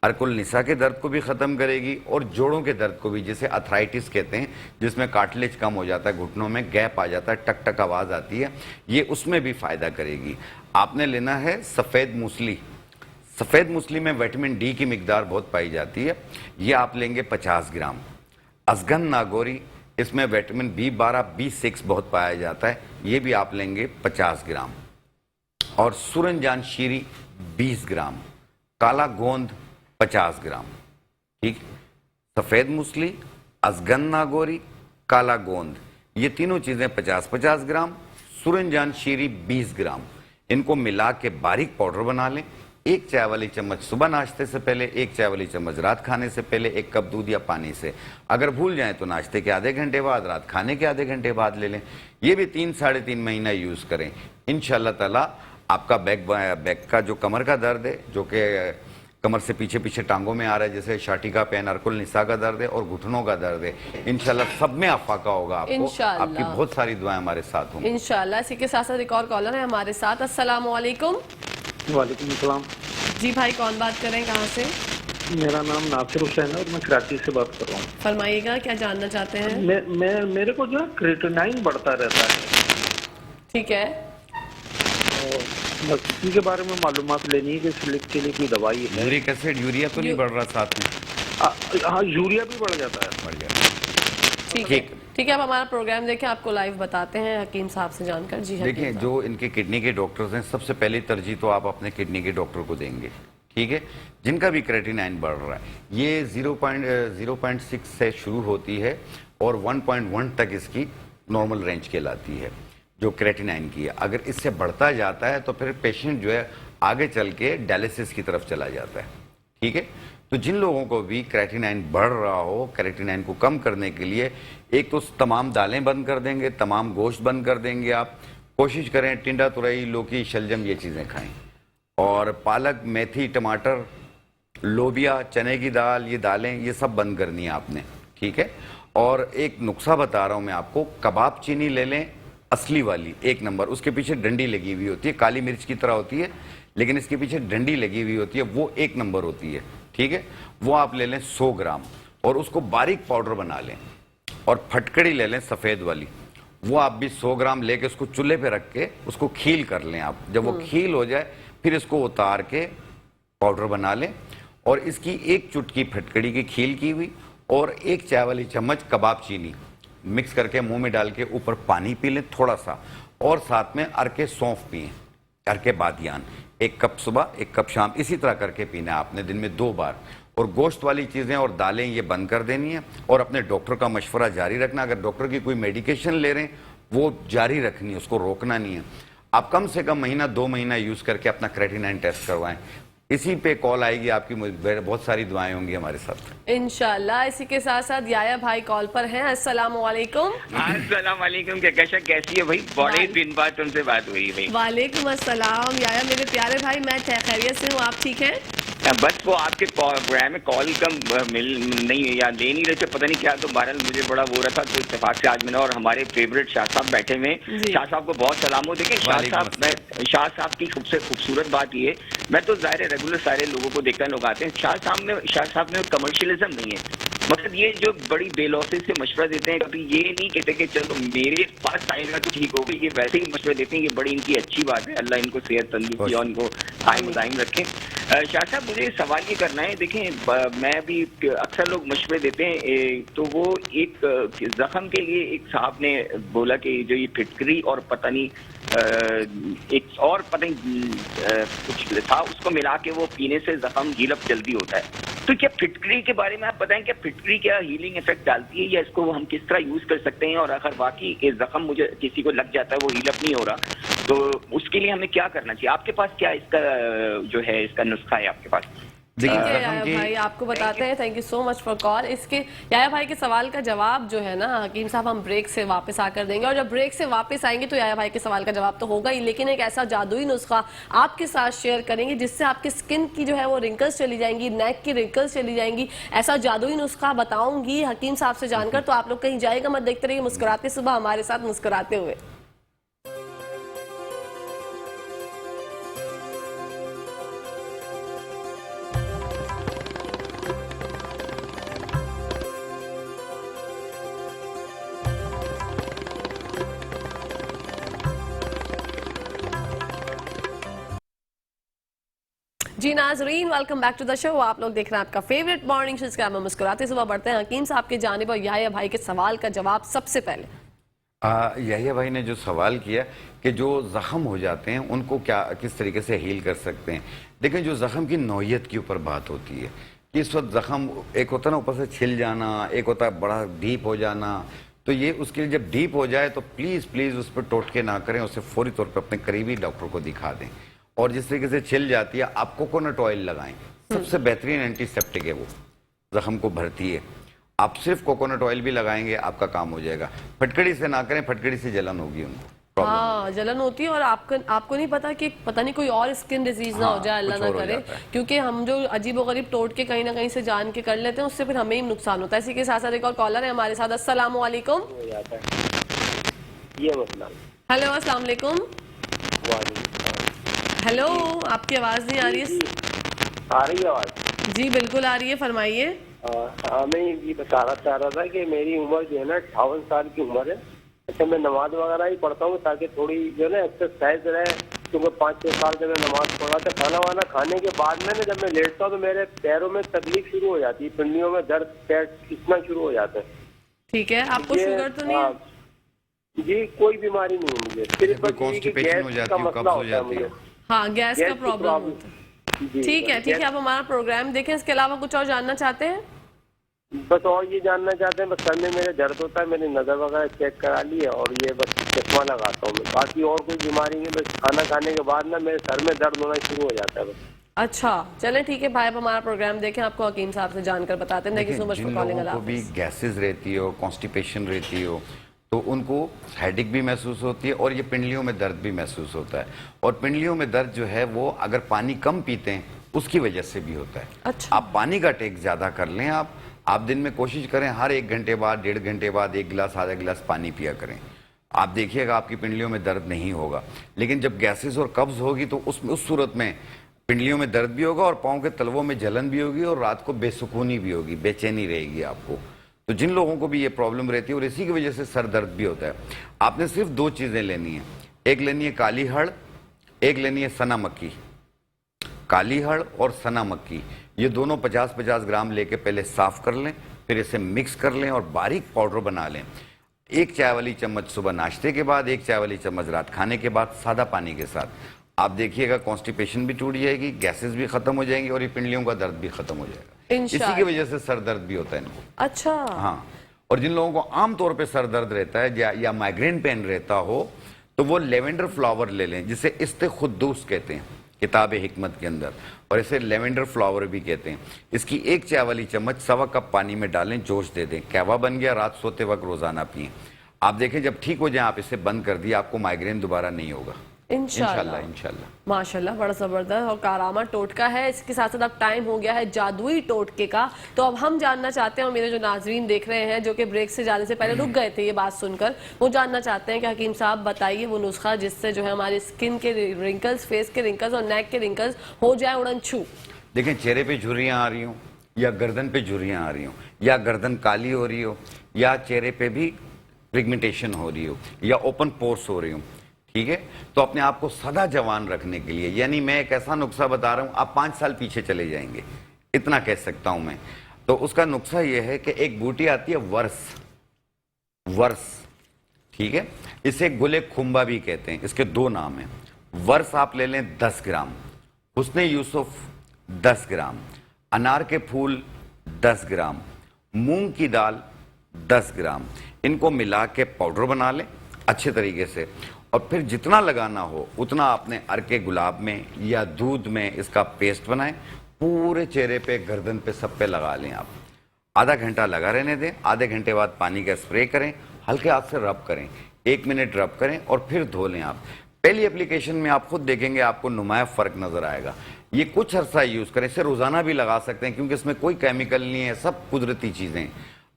ارک النساء کے درد کو بھی ختم کرے گی اور جوڑوں کے درد کو بھی، جسے ارتھرائٹس کہتے ہیں جس میں کارٹلیج کم ہو جاتا ہے، گھٹنوں میں گیپ آ جاتا ہے، ٹک ٹک آواز آتی ہے، یہ اس میں بھی فائدہ کرے گی. آپ نے لینا ہے سفید موسلی. سفید موسلی میں وٹامن ڈی کی مقدار بہت پائی جاتی ہے، یہ آپ لیں گے 50 گرام. ازگن ناگوری، اس میں وٹامن B12 B6 بہت پایا جاتا ہے، یہ بھی آپ لیں گے 50 گرام. اور سورنجان شیری 20 گرام. کالا گوند 50 گرام. ٹھیک، سفید موسلی، ازگن ناگوری، کالا گوند، یہ تینوں چیزیں 50-50 گرام. سورنجان شیری 20 گرام. ان کو ملا کے باریک پاؤڈر بنا لیں. 1 چائے والی چمچ صبح ناشتے سے پہلے، 1 چائے والی چمچ رات کھانے سے پہلے، 1 کپ دودھ یا پانی سے. اگر بھول جائیں تو ناشتے کے آدھے گھنٹے بعد، رات کھانے کے آدھے گھنٹے بعد لے لیں. یہ بھی 3-3.5 مہینہ یوز کریں. انشاءاللہ تعالی آپ کا بیک کا جو کمر کا درد ہے، جو کہ کمر سے پیچھے ٹانگوں میں آ رہا ہے، جیسے شاٹی کا پین، ارک النساء کا درد ہے اور گھٹنوں کا درد ہے، انشاءاللہ سب میں افاقہ ہوگا آپ کو. آپ کی بہت ساری دعائیں ہمارے ساتھ ہوں انشاءاللہ. اسی کے ساتھ ساتھ ایک اور کالر ہے ہمارے ساتھ. السلام علیکم. وعلیکم السلام. جی بھائی، کون بات کر رہے ہیں، کہاں سے؟ میرا نام ناصر حسین ہے اور میں کراچی سے بات کر رہا ہوں. فرمائیے گا، کیا جاننا چاہتے ہیں؟ میرے کو جو ہے کریٹینائن بڑھتا رہتا ہے. ٹھیک ہے، بس اسی کے بارے میں معلومات لینی ہے کہ سلپ کے لیے کوئی دوائی ہے. یورک ایسڈ، یوریا تو نہیں بڑھ رہا ساتھ میں؟ ہاں، یوریا بھی بڑھ جاتا ہے. بڑھ جاتا ہے. ٹھیک ہے. آپ ہمارا پروگرام دیکھیں، آپ کو لائیو بتاتے ہیں حکیم صاحب سے جان کر. جی دیکھیں، جو ان کے کڈنی کے ڈاکٹرز ہیں، سب سے پہلی ترجیح تو آپ اپنے کڈنی کے ڈاکٹر کو دیں گے. ٹھیک ہے، جن کا بھی کریٹینائن بڑھ رہا ہے، یہ 0.6 سے شروع ہوتی ہے اور 1.1 تک اس کی نارمل رینج کہلاتی ہے جو کریٹینائن کی ہے. اگر اس سے بڑھتا جاتا ہے تو پھر پیشنٹ جو ہے آگے چل کے ڈائلیسس کی طرف چلا جاتا ہے. ٹھیک ہے، تو جن لوگوں کو بھی کریٹینائن بڑھ رہا ہو، کریٹینائن کو کم کرنے کے لیے ایک تو تمام دالیں بند کر دیں گے، تمام گوشت بند کر دیں گے. آپ کوشش کریں ٹنڈا، ترئی، لوکی، شلجم یہ چیزیں کھائیں. اور پالک، میتھی، ٹماٹر، لوبیا، چنے کی دال، یہ دالیں یہ سب بند کرنی ہے آپ نے. ٹھیک ہے. اور ایک نسخہ بتا رہا ہوں میں آپ کو، کباب چینی لے لیں اصلی والی 1 نمبر. اس کے پیچھے ڈنڈی لگی ہوئی ہوتی ہے، کالی مرچ کی طرح ہوتی ہے لیکن اس کے پیچھے ڈنڈی لگی ہوئی ہوتی ہے، وہ 1 نمبر ہوتی ہے. ٹھیک ہے، وہ آپ لے لیں 100 گرام اور اس کو باریک پاؤڈر بنا لیں. اور پھٹکڑی لے لیں سفید والی، وہ آپ بھی 100 گرام لے کے اس کو چولہے پہ رکھ کے اس کو کھیل کر لیں. آپ جب وہ کھیل ہو جائے پھر اس کو اتار کے پاؤڈر بنا لیں اور اس کی 1 چٹکی پھٹکڑی کی کھیل کی ہوئی اور 1 چائے والی چمچ کباب چینی مکس کر کے منہ میں ڈال کے اوپر پانی پی لیں تھوڑا سا، اور ساتھ میں ارکے سونف پئیں، ارکے بادیان 1 کپ صبح 1 کپ شام، اسی طرح کر کے پینا ہے آپ نے دن میں 2 بار. اور گوشت والی چیزیں اور دالیں یہ بند کر دینی ہے اور اپنے ڈاکٹر کا مشورہ جاری رکھنا. اگر ڈاکٹر کی کوئی میڈیکیشن لے رہے ہیں وہ جاری رکھنی ہے، اس کو روکنا نہیں ہے. آپ کم سے کم مہینہ 2 مہینہ یوز کر کے اپنا کریٹینائن ٹیسٹ کروائیں. اسی پہ کال آئے گی آپ کی، بہت ساری دعائیں ہوں گی ہمارے ساتھ انشاءاللہ. اسی کے ساتھ ساتھ یایا بھائی کال پر ہیں. السلام علیکم. السلام علیکم. کیسی ہے بھائی؟ بڑے دن بعد تم سے بات ہوئی بھائی. وعلیکم السلام. یایا میرے پیارے بھائی، میں خیریت سے ہوں، آپ ٹھیک ہیں؟ बस वो आपके प्रोग्राम में कॉल का मिल नहीं या ले नहीं रहे थे, पता नहीं क्या, तो बहरहाल मुझे बड़ा वो रहा था, तो इत्तेफाक से आज मैंने, और हमारे फेवरेट शाह साहब बैठे हुए, शाह साहब को बहुत सलाम हो। देखिए शाह साहब की सबसे खूबसूरत बात ये, मैं तो ज़ाहिर रेगुलर सारे लोगों को देखता, लोग आते हैं, शाह साहब में कमर्शियलिज्म नहीं है। मतलब ये जो बड़ी बेलौसी से मशवरा देते हैं, कभी ये नहीं कहते कि चलो मेरे पास आएगा तो ठीक होगा, ये वैसे ही मशवरे देते हैं, ये बड़ी इनकी अच्छी बात है, अल्लाह इनको सेहत तंदुरुस्ती और इनको कायम दायम रखें। शाह साहब मुझे सवाल ये करना है, देखें मैं भी अक्सर लोग मशवरे देते हैं, तो वो एक जख्म के लिए एक साहब ने बोला कि जो ये फिटकरी और पता नहीं एक और पता नहीं कुछ था, उसको मिला के वो पीने से जख्म हील अप जल्दी होता है। तो क्या फिटकरी के बारे में आप बताएं, क्या फिटकरी क्या हीलिंग इफेक्ट डालती है, या इसको हम किस तरह यूज कर सकते हैं, और अगर वाकई ये जख्म मुझे किसी को लग जाता है वो हील अप नहीं हो रहा, तो उसके लिए हमें क्या करना चाहिए? आपके पास क्या इसका जो है इसका नुस्खा है आपके पास? ठीक है याया भाई, आपको बताते हैं। Thank you so much for call. इसके याया भाई के सवाल का जवाब जो है ना हकीम साहब, हम ब्रेक से वापस आकर देंगे, और जब ब्रेक से वापस आएंगे तो याया भाई के सवाल का जवाब तो होगा ही, लेकिन एक ऐसा जादुई नुस्खा आपके साथ शेयर करेंगे जिससे आपकी स्किन की जो है वो रिंकल्स चली जाएंगी, नेक की रिंकल्स चली जाएंगी। ऐसा जादुई नुस्खा बताऊंगी हकीम साहब से जानकर, तो आप लोग कहीं जाएगा मत, देखते रहिए मुस्कुराते सुबह हमारे साथ मुस्कुराते हुए। जी नाजरीन, welcome back to the show. आप लोग देख रहे हैं आपका फेवरेट मॉर्निंग शो, जिसका हम मुस्कुराते सुबह बढ़ते हैं हकीम साहब की जानिब, और याया भाई के सवाल का जवाब सबसे पहले। याया भाई ने जो सवाल किया कि जो जख्म हो जाते हैं उनको क्या किस तरीके से हील कर सकते हैं। देखिए, जो जख्म की नौयत के ऊपर बात होती है कि इस वक्त जख्म एक होता है ना ऊपर से छिल जाना, एक होता है बड़ा डीप हो जाना, तो ये उसके लिए जब डीप हो जाए तो प्लीज़ उस पर टोटके ना करें, उसे फौरी तौर पर अपने करीबी डॉक्टर को दिखा दें। और जिस तरीके से छिल जाती है, आप कोकोनट ऑयल लगाएं, सबसे बेहतरीन एंटीसेप्टिक है, वो जख्म को भरती है। आप सिर्फ कोकोनट ऑयल भी लगाएंगे आपका काम हो जाएगा। फटकड़ी से ना करें, फटकड़ी से जलन होगी उनको, हाँ जलन होती है, और आपको नहीं पता कि पता नहीं कोई और स्किन डिजीज ना हो जाए, अल्लाह ना करे, क्योंकि हम जो अजीबोगरीब टोटके कहीं ना कहीं से जान के कर लेते हैं, उससे फिर हमें ही नुकसान होता है। इसी के साथ साथ एक और कॉलर है हमारे साथ। अस्सलाम वालेकुम। हेलो अस्सलाम वालेकुम। हेलो, आपकी आवाज नहीं आ रही है। आ रही है आवाज? जी बिल्कुल आ रही है, फरमाइए। हाँ, मैं ये बताना चाह रहा था कि मेरी उम्र जो है ना 58 साल की उम्र है। अच्छा, मैं नमाज वगैरह ही पढ़ता हूँ ताकि थोड़ी जो है ना एक्सरसाइज रहे, क्योंकि 5-6 साल से मैं नमाज पढ़ा था। खाना वाना खाने के बाद में जब मैं लेटता हूँ तो मेरे पैरों में तकलीफ शुरू हो जाती है, पिंडलियों में दर्द, पैर खींचना शुरू हो जाता है। ठीक है, आपको शुगर तो नहीं है? जी कोई बीमारी नहीं है मुझे, सिर्फ गैस का मसला होता है मुझे। हाँ, गैस का प्रॉब्लम होता है। ठीक है, आप हमारा प्रोग्राम देखें। इसके अलावा कुछ और जानना चाहते हैं? बस और ये जानना चाहते हैं, बस सर में मेरे दर्द होता है, मैंने नजर वगैरह चेक करा ली है, और ये बस चश्मा लगाता हूँ मैं, बाकी और कोई बीमारी नहीं। बस खाना खाने के बाद ना मेरे सर में दर्द होना शुरू हो जाता है बस। अच्छा चले ठीक है भाई, अब हमारा प्रोग्राम देखें, आपको हकीम साहब से जानकर बताते हैं। Thank you so much for calling. जिन लोगों को भी गैसेस रहती हो, कॉन्स्टिपेशन रहती हो, तो उनको हेडेक भी महसूस होती है, और ये पिंडलियों में दर्द भी महसूस होता है। और पिंडलियों में दर्द जो है वो अगर पानी कम पीते हैं उसकी वजह से भी होता है। अच्छा। आप पानी का टेक ज़्यादा कर लें। आप दिन में कोशिश करें हर 1 घंटे बाद, 1.5 घंटे बाद 1 गिलास आधा गिलास पानी पिया करें। आप देखिएगा आपकी पिंडलियों में दर्द नहीं होगा। लेकिन जब गैसेस और कब्ज होगी तो उस सूरत में पिंडलियों में दर्द भी होगा, और पाँव के तलवों में जलन भी होगी, और रात को बेसुकूनी भी होगी, बेचैनी रहेगी आपको। तो जिन लोगों को भी ये प्रॉब्लम रहती है और इसी की वजह से सर दर्द भी होता है, आपने सिर्फ 2 चीज़ें लेनी है। एक लेनी है काली हड़, एक लेनी है सना मक्की। काली हड़ और सना मक्की, ये दोनों 50-50 ग्राम लेके पहले साफ कर लें, फिर इसे मिक्स कर लें और बारीक पाउडर बना लें। 1 चाय वाली चम्मच सुबह नाश्ते के बाद, 1 चाय वाली चम्मच रात खाने के बाद, सादा पानी के साथ। आप देखिएगा कॉन्स्टिपेशन भी टूट जाएगी, गैसेस भी खत्म हो जाएंगी, और ये पिंडलियों का दर्द भी खत्म हो जाएगा। इसी की वजह से सर दर्द भी होता है इनको। अच्छा। हाँ, और जिन लोगों को आमतौर पे सर दर्द रहता है या माइग्रेन पेन रहता हो, तो वो लेवेंडर फ्लावर ले लें, जिसे इस्तेखुद्दूस कहते हैं किताब हिकमत के अंदर, और इसे लेवेंडर फ्लावर भी कहते हैं। इसकी 1 चाय वाली चम्मच 1.25 कप पानी में डालें, जोश दे दें, कहवा बन गया, रात सोते वक्त रोजाना पिएं। आप देखें जब ठीक हो जाए आप इसे बंद कर दिए, आपको माइग्रेन दोबारा नहीं होगा। इंशाल्लाह इंशाल्लाह। माशाल्लाह, बड़ा ज़बरदस्त और कारामा टोटका है। इसके साथ साथ अब टाइम हो गया है जादुई टोटके का। तो अब हम जानना चाहते हैं, और मेरे जो नाजरीन देख रहे हैं जो कि ब्रेक से जाने से पहले रुक गए थे ये बात सुनकर, वो जानना चाहते हैं कि हकीम साहब बताइए वो नुस्खा जिससे जो है हमारी स्किन के रिंकल्स, फेस के रिंकल्स और नेक के रिंकल्स हो जाए उड़न छू। देखें, चेहरे पे झुर्रियाँ आ रही हों या गर्दन पे झुर्रियाँ आ रही हों या गर्दन काली हो रही हो या चेहरे पे भी पिगमेंटेशन हो रही हो या ओपन पोर्स हो रही हो, ठीक है, तो अपने आप को सदा जवान रखने के लिए, यानी मैं एक ऐसा नुस्खा बता रहा हूँ, आप 5 साल पीछे चले जाएंगे, इतना कह सकता हूँ मैं। तो उसका नुस्खा ये है कि एक बूटी आती है वर्स, ठीक है, इसे गुले खुम्बा भी कहते हैं, इसके 2 नाम हैं। वर्स आप ले लें 10 ग्राम, हुस्ने यूसुफ 10 ग्राम, अनार के फूल 10 ग्राम, मूंग की दाल 10 ग्राम, इनको मिला के पाउडर बना लें अच्छे तरीके से, और फिर जितना लगाना हो उतना अपने अर्के गुलाब में या दूध में इसका पेस्ट बनाएं, पूरे चेहरे पे, गर्दन पे, सब पे लगा लें आप। आधा घंटा लगा रहने दें, आधे घंटे बाद पानी का स्प्रे करें, हल्के हाथ से रब करें, 1 मिनट रब करें और फिर धो लें आप। पहली एप्लीकेशन में आप खुद देखेंगे आपको नुमाया फ़र्क नज़र आएगा। ये कुछ अर्सा यूज़ करें, इसे रोज़ाना भी लगा सकते हैं क्योंकि इसमें कोई केमिकल नहीं है, सब कुदरती चीज़ें।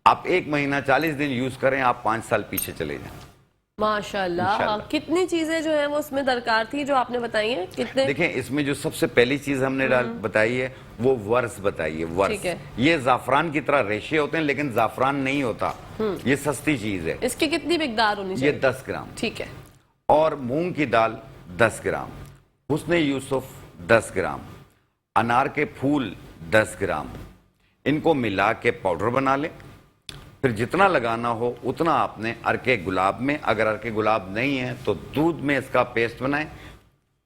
आप 1 महीना 40 दिन यूज़ करें, आप 5 साल पीछे चले जाएं। माशाल्लाह। कितनी चीजें जो हैं वो उसमें दरकार थी जो आपने बताई हैं, कितने? देखें, इसमें जो सबसे पहली चीज हमने बताई है वो वर्स बताई है। वर्स ये जाफरान की तरह रेशे होते हैं लेकिन जाफरान नहीं होता, ये सस्ती चीज है। इसकी कितनी मिकदार होनी चाहिए? ये 10 ग्राम, ठीक है। और मूंग की दाल 10 ग्राम, हुस्ने यूसुफ 10 ग्राम, अनार के फूल 10 ग्राम, इनको मिला के पाउडर बना लें। फिर जितना लगाना हो उतना आपने अर्के गुलाब में, अगर अर्के गुलाब नहीं है तो दूध में इसका पेस्ट बनाएं,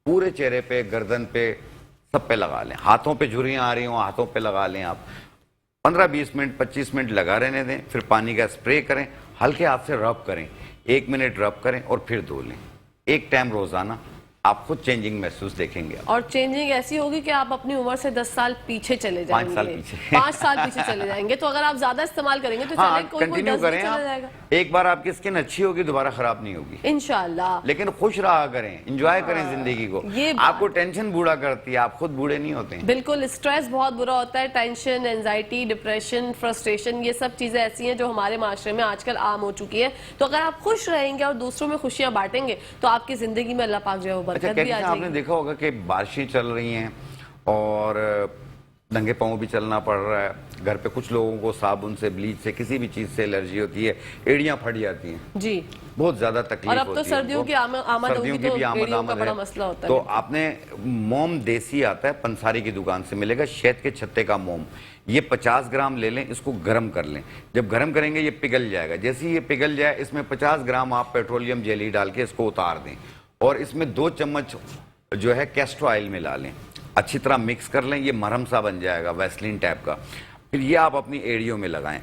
पूरे चेहरे पे, गर्दन पे, सब पे लगा लें। हाथों पे झुर्रियाँ आ रही हो, हाथों पे लगा लें आप। 15-20 मिनट, 25 मिनट लगा रहने दें, फिर पानी का स्प्रे करें, हल्के हाथ से रब करें, 1 मिनट रब करें और फिर धो लें। एक टाइम रोजाना, आप खुद चेंजिंग महसूस देखेंगे। और चेंजिंग ऐसी होगी कि आप अपनी उम्र से 10 साल पीछे चले जाएंगे, 5 साल पीछे 5 साल पीछे चले जाएंगे। तो अगर आप ज्यादा इस्तेमाल करेंगे तो हाँ, कोई कंटिन्यू करें आप। एक बार आपकी स्किन अच्छी होगी, दोबारा खराब नहीं होगी इंशाल्लाह। लेकिन खुश रहा करें, एंजॉय करें जिंदगी को। आपको टेंशन बूढ़ा करती है, आप खुद बूढ़े नहीं होते हैं। बिल्कुल, स्ट्रेस बहुत बुरा होता है, टेंशन, एंजाइटी, डिप्रेशन, फ्रस्ट्रेशन, ये सब चीजें ऐसी हैं जो हमारे माशरे में आजकल आम हो चुकी है। तो अगर आप खुश रहेंगे और दूसरों में खुशियां बांटेंगे तो आपकी जिंदगी में अल्लाह पाक जो है वो बरकत भी आ जाएगी। आपने देखा होगा कि बारिशें चल रही हैं और नंगे पाँव भी चलना पड़ रहा है, घर पे कुछ लोगों को साबुन से, ब्लीच से, किसी भी चीज से एलर्जी होती है, एड़ियां फट जाती हैं जी, बहुत ज्यादा तकलीफ होती है। और अब तो सर्दियों की आमद होगी तो एड़ियों का बड़ा मसला होता है। तो आपने मोम देसी आता है, पंसारी की दुकान से मिलेगा, शहद के छत्ते का मोम, ये 50 ग्राम ले लें, इसको गर्म कर लें। जब गर्म करेंगे ये पिघल जाएगा, जैसे ही ये पिघल जाए इसमें 50 ग्राम आप पेट्रोलियम जेली डाल के इसको उतार दें और इसमें 2 चम्मच जो है कैस्टर ऑयल मिला लें, अच्छी तरह मिक्स कर लें, ये मरहम सा बन जाएगा वैसलीन टाइप का। फिर ये आप अपनी एड़ियों में लगाएं,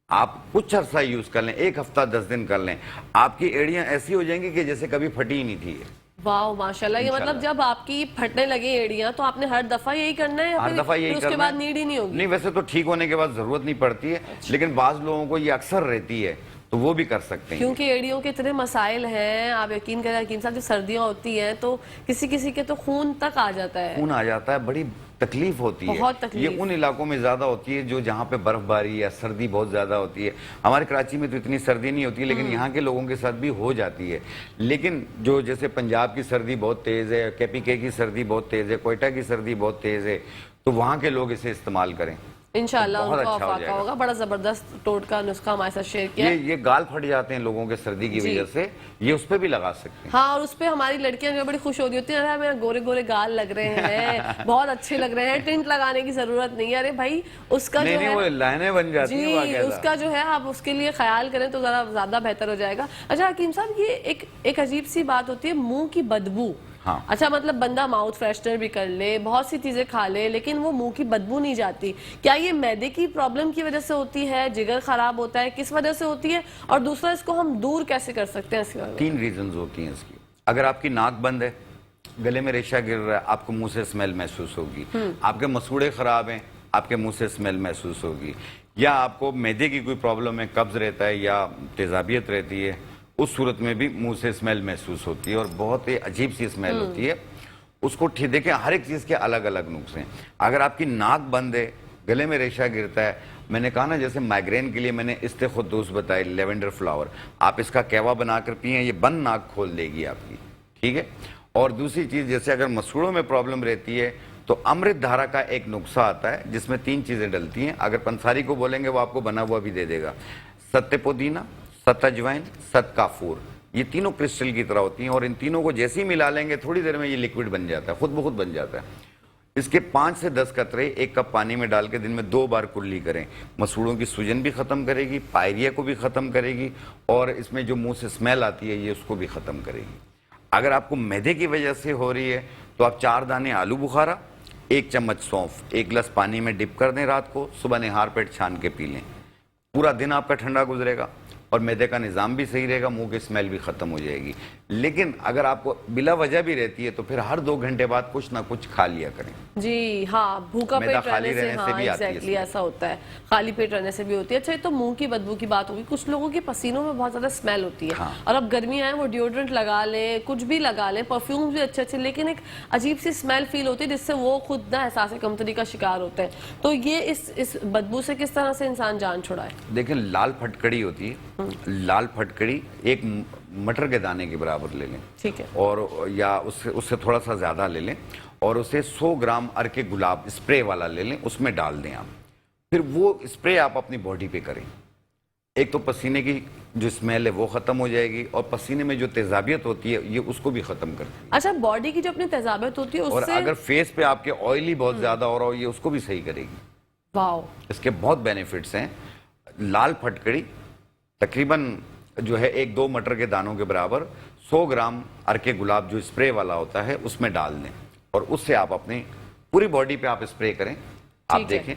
आप कुछ अर्सा यूज कर लें, 1 हफ्ता 10 दिन कर लें, आपकी एड़ियां ऐसी हो जाएंगी कि जैसे कभी फटी ही नहीं थी। वाह माशाल्लाह। ये मतलब जब आपकी फटने लगे एड़ियां तो आपने हर दफा यही करना है, हर दफा यही उसके बाद नीड ही नहीं होगी? नहीं, वैसे तो ठीक होने के बाद जरूरत नहीं पड़ती है, लेकिन बाज लोगों को ये अक्सर रहती है तो वो भी कर सकते हैं क्योंकि एड़ियों के इतने मसाइल हैं। आप यकीन करें हकीम साहब, जब सर्दियां होती हैं तो किसी किसी के तो खून तक आ जाता है, खून आ जाता है, बड़ी तकलीफ होती है। बहुत तकलीफ। ये उन इलाकों में ज्यादा होती है जो जहाँ पे बर्फबारी या सर्दी बहुत ज्यादा होती है। हमारे कराची में तो इतनी सर्दी नहीं होती, लेकिन यहाँ के लोगों के साथ भी हो जाती है। लेकिन जो जैसे पंजाब की सर्दी बहुत तेज है, KPK की सर्दी बहुत तेज है, कोयटा की सर्दी बहुत तेज है, तो वहाँ के लोग इसे इस्तेमाल करें, इंशाल्लाह बहुत उनको अच्छा आफाका होगा। बड़ा जबरदस्त टोटका नुस्खा हमारे साथ शेयर किया। ये गाल फट जाते हैं लोगों के सर्दी की वजह से, ये उस पे भी लगा सकते हैं। हाँ, और उस पे हमारी लड़कियां जो बड़ी खुश होती होती हैं, अरे मेरे गोरे गोरे गाल लग रहे हैं, बहुत अच्छे लग रहे हैं, टिंट लगाने की जरूरत नहीं है। अरे भाई उसका जो है वो लाइनें बन जाती हैं जी, उसका जो है आप उसके लिए ख्याल करें तो जरा ज्यादा बेहतर हो जाएगा। अच्छा हकीम साहब, ये एक अजीब सी बात होती है, मुंह की बदबू। हाँ। अच्छा, मतलब बंदा माउथ फ्रेशनर भी कर ले, बहुत सी चीजें खा ले, लेकिन वो मुंह की बदबू नहीं जाती। क्या ये मैदे की प्रॉब्लम की वजह से होती है, जिगर खराब होता है, किस वजह से होती है, और दूसरा इसको हम दूर कैसे कर सकते हैं? 3 रीजंस होती हैं इसकी। अगर आपकी नाक बंद है, गले में रेशा गिर रहा है, आपको मुंह से स्मेल महसूस होगी। आपके मसूड़े खराब हैं, आपके मुंह से स्मेल महसूस होगी। या आपको मैदे की कोई प्रॉब्लम है, कब्ज रहता है या तेजाबियत रहती है, उस सूरत में भी मुंह से स्मेल महसूस होती है और बहुत ही अजीब सी स्मेल होती है। उसको ठीक देखें, हर एक चीज़ के अलग अलग नुस्खे हैं। अगर आपकी नाक बंद है, गले में रेशा गिरता है, मैंने कहा ना जैसे माइग्रेन के लिए मैंने इस्तेखुद्दूस बताई, लेवेंडर फ्लावर, आप इसका कहवा बनाकर पिए, ये बंद नाक खोल देगी आपकी, ठीक है। और दूसरी चीज़, जैसे अगर मसूड़ों में प्रॉब्लम रहती है तो अमृत धारा का एक नुस्खा आता है जिसमें 3 चीज़ें डलती हैं। अगर पंसारी को बोलेंगे वो आपको बना हुआ भी दे देगा। सत्ते पुदीना, सत अजवाइन, सत काफूर, ये तीनों क्रिस्टल की तरह होती हैं और इन तीनों को जैसे ही मिला लेंगे थोड़ी देर में ये लिक्विड बन जाता है, खुद ब खुद बन जाता है। इसके 5 से 10 कतरे 1 कप पानी में डाल के दिन में 2 बार कुल्ली करें। मसूड़ों की सूजन भी ख़त्म करेगी, पायरिया को भी ख़त्म करेगी और इसमें जो मुंह से स्मेल आती है ये उसको भी ख़त्म करेगी। अगर आपको मैदे की वजह से हो रही है तो आप 4 दाने आलू बुखारा, 1 चम्मच सौंफ 1 गिलास पानी में डिप कर दें रात को, सुबह निहार पेट छान के पी लें। पूरा दिन आपका ठंडा गुजरेगा और मैदे का निज़ाम भी सही रहेगा, मुंह की स्मेल भी ख़त्म हो जाएगी। लेकिन अगर आपको बिला वजह भी रहती है तो फिर हर 2 घंटे बाद कुछ ना कुछ खा लिया करें। जी हाँ, भूखा मैदा पेट खाली रहने से, रहने से हाँ भी आती है एग्जैक्टली ऐसा होता है, खाली पेट रहने से भी होती है। अच्छा, ये तो मुंह की बदबू की बात होगी, कुछ लोगों के पसीनों में बहुत ज़्यादा स्मेल होती है। हाँ। और अब गर्मियाँ हैं, वो डिओड्रेंट लगा लें, कुछ भी लगा लें, परफ्यूम भी अच्छे, लेकिन एक अजीब सी स्मेल फील होती है जिससे वो खुद ना एहसास कमतरी का शिकार होते हैं। तो ये इस बदबू से किस तरह से इंसान जान छुड़ाए? देखें, लाल फटकड़ी होती है, लाल फटकड़ी 1 मटर के दाने के बराबर ले लें, ठीक है, और या उससे थोड़ा सा ज़्यादा ले लें और उसे 100 ग्राम अर्के गुलाब स्प्रे वाला ले लें, उसमें डाल दें आप। फिर वो स्प्रे आप अपनी बॉडी पे करें। एक तो पसीने की जो स्मेल है वो ख़त्म हो जाएगी और पसीने में जो तेजाबियत होती है ये उसको भी ख़त्म करती है। अच्छा, बॉडी की जो अपनी तेजाबियत होती है और उससे, अगर फेस पे आपके ऑयली बहुत ज़्यादा हो रहा हो ये उसको भी सही करेगी। वाओ, इसके बहुत बेनिफिट्स हैं। लाल फटकड़ी तकरीबन जो है 1-2 मटर के दानों के बराबर 100 ग्राम अर्के गुलाब जो स्प्रे वाला होता है उसमें डाल दें और उससे आप अपनी पूरी बॉडी पे आप स्प्रे करें, आप ठीक है। देखें।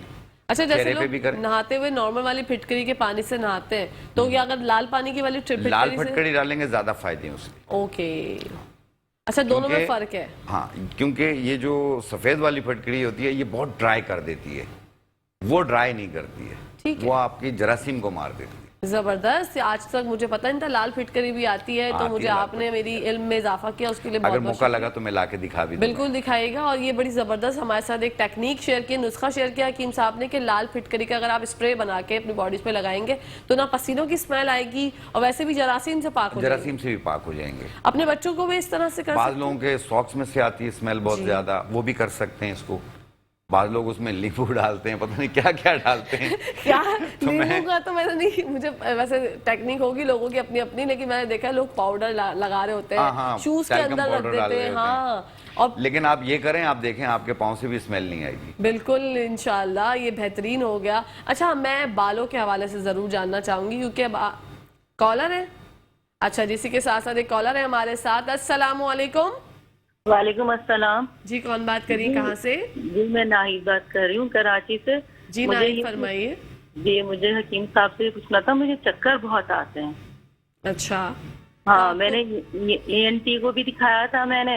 अच्छा, जैसे चेहरे पे भी लोग करें। नहाते हुए नॉर्मल वाली फिटकरी के पानी से नहाते हैं, तो क्या अगर लाल पानी की वाली लाल फिटकरी से? फटकड़ी डालेंगे ज़्यादा फायदे हैं उसके। ओके, अच्छा, दोनों में क्योंकि- फर्क है? हाँ, क्योंकि ये जो सफ़ेद वाली फटकड़ी होती है ये बहुत ड्राई कर देती है, वो ड्राई नहीं करती है, ठीक है। वो आपकी जरासीम को मार देती है। जबरदस्त, आज तक मुझे पता नहीं था लाल फिटकरी भी आती है, तो आती मुझे है लाल आपने मेरी इल्म में इजाफा किया, उसके लिए अगर बहुत बहुत मौका लगा तो मैं ला के दिखा भी दूंगा। बिल्कुल दिखाएगा। और ये बड़ी ज़बरदस्त हमारे साथ एक टेक्निक शेयर की, नुस्खा शेयर किया हकीम साहब ने कि लाल फिटकरी का अगर आप स्प्रे बना के अपनी बॉडी पे लगाएंगे तो ना पसीनों की स्मेल आएगी और वैसे भी जरासीम से पाक हो जाएंगे। जरासीम से भी पाक हो जाएंगे। अपने बच्चों को भी इस तरह से कर बाद सकते लोगों के सॉक्स में से आती है स्मेल बहुत ज्यादा, वो भी कर सकते हैं इसको। बाद लोग उसमें नींबू डालते हैं, पता नहीं क्या क्या डालते हैं। क्या तो नींबू का तो मैंने नहीं, मुझे वैसे टेक्निक होगी लोगों की अपनी अपनी, लेकिन मैंने देखा है लोग पाउडर लगा रहे होते हाँ, हैं, शूज के talcum अंदर रख powder डाल देते रहे हैं। होते हैं। हाँ, और लेकिन आप ये करें, आप देखें आपके पाँव से भी स्मेल नहीं आएगी। बिल्कुल, इंशाल्लाह ये बेहतरीन हो गया। अच्छा, मैं बालों के हवाले से जरूर जानना चाहूंगी क्योंकि अब कॉलर है। अच्छा, जिसी के साथ साथ एक कॉलर है हमारे साथ। अस्सलाम वालेकुम। वालेकुम अस्सलाम। जी, कौन बात करिए, कहाँ से? जी, मैं नाहिद बात कर रही हूँ कराची से। जी मुझे नाहिद, ये- फरमाइए। जी, मुझे हकीम साहब से पूछना था, मुझे चक्कर बहुत आते हैं। अच्छा, हाँ, मैंने ENT को भी दिखाया था मैंने,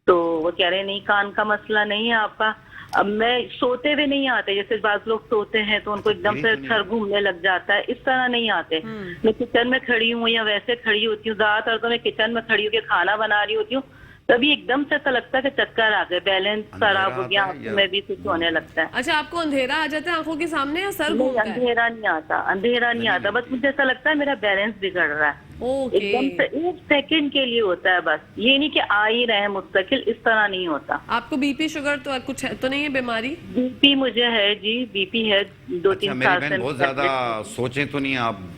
तो वो कह रहे नहीं, कान का मसला नहीं है आपका। अब मैं सोते हुए नहीं आते, जैसे बात लोग सोते हैं तो उनको एकदम से सर घूमने लग जाता है, इस तरह नहीं आते। मैं किचन में खड़ी हूँ या वैसे खड़ी होती हूँ, ज्यादातर तो मैं किचन में खड़ी होकर खाना बना रही होती हूँ, तभी एकदम से ऐसा लगता है कि चक्कर आ गए, बैलेंस खराब हो गया, आंखों में भी कुछ होने लगता है। अच्छा, आपको अंधेरा आ जाता है आंखों के सामने या सर नहीं, घूमता है? अंधेरा नहीं आता, अंधेरा नहीं आता, बस मुझे ऐसा लगता है मेरा बैलेंस बिगड़ रहा है। ओके, एकदम से 1 सेकंड के लिए होता है बस, ये नहीं कि आ ही रहे हैं मुस्तकिल, इस तरह नहीं होता। आपको बीपी शुगर तो कुछ है, तो नहीं है बीमारी? बीपी मुझे है जी, बीपी है 2-3 अच्छा, मेरी साल बहन से। बहुत ज्यादा सोचें तो नहीं, आप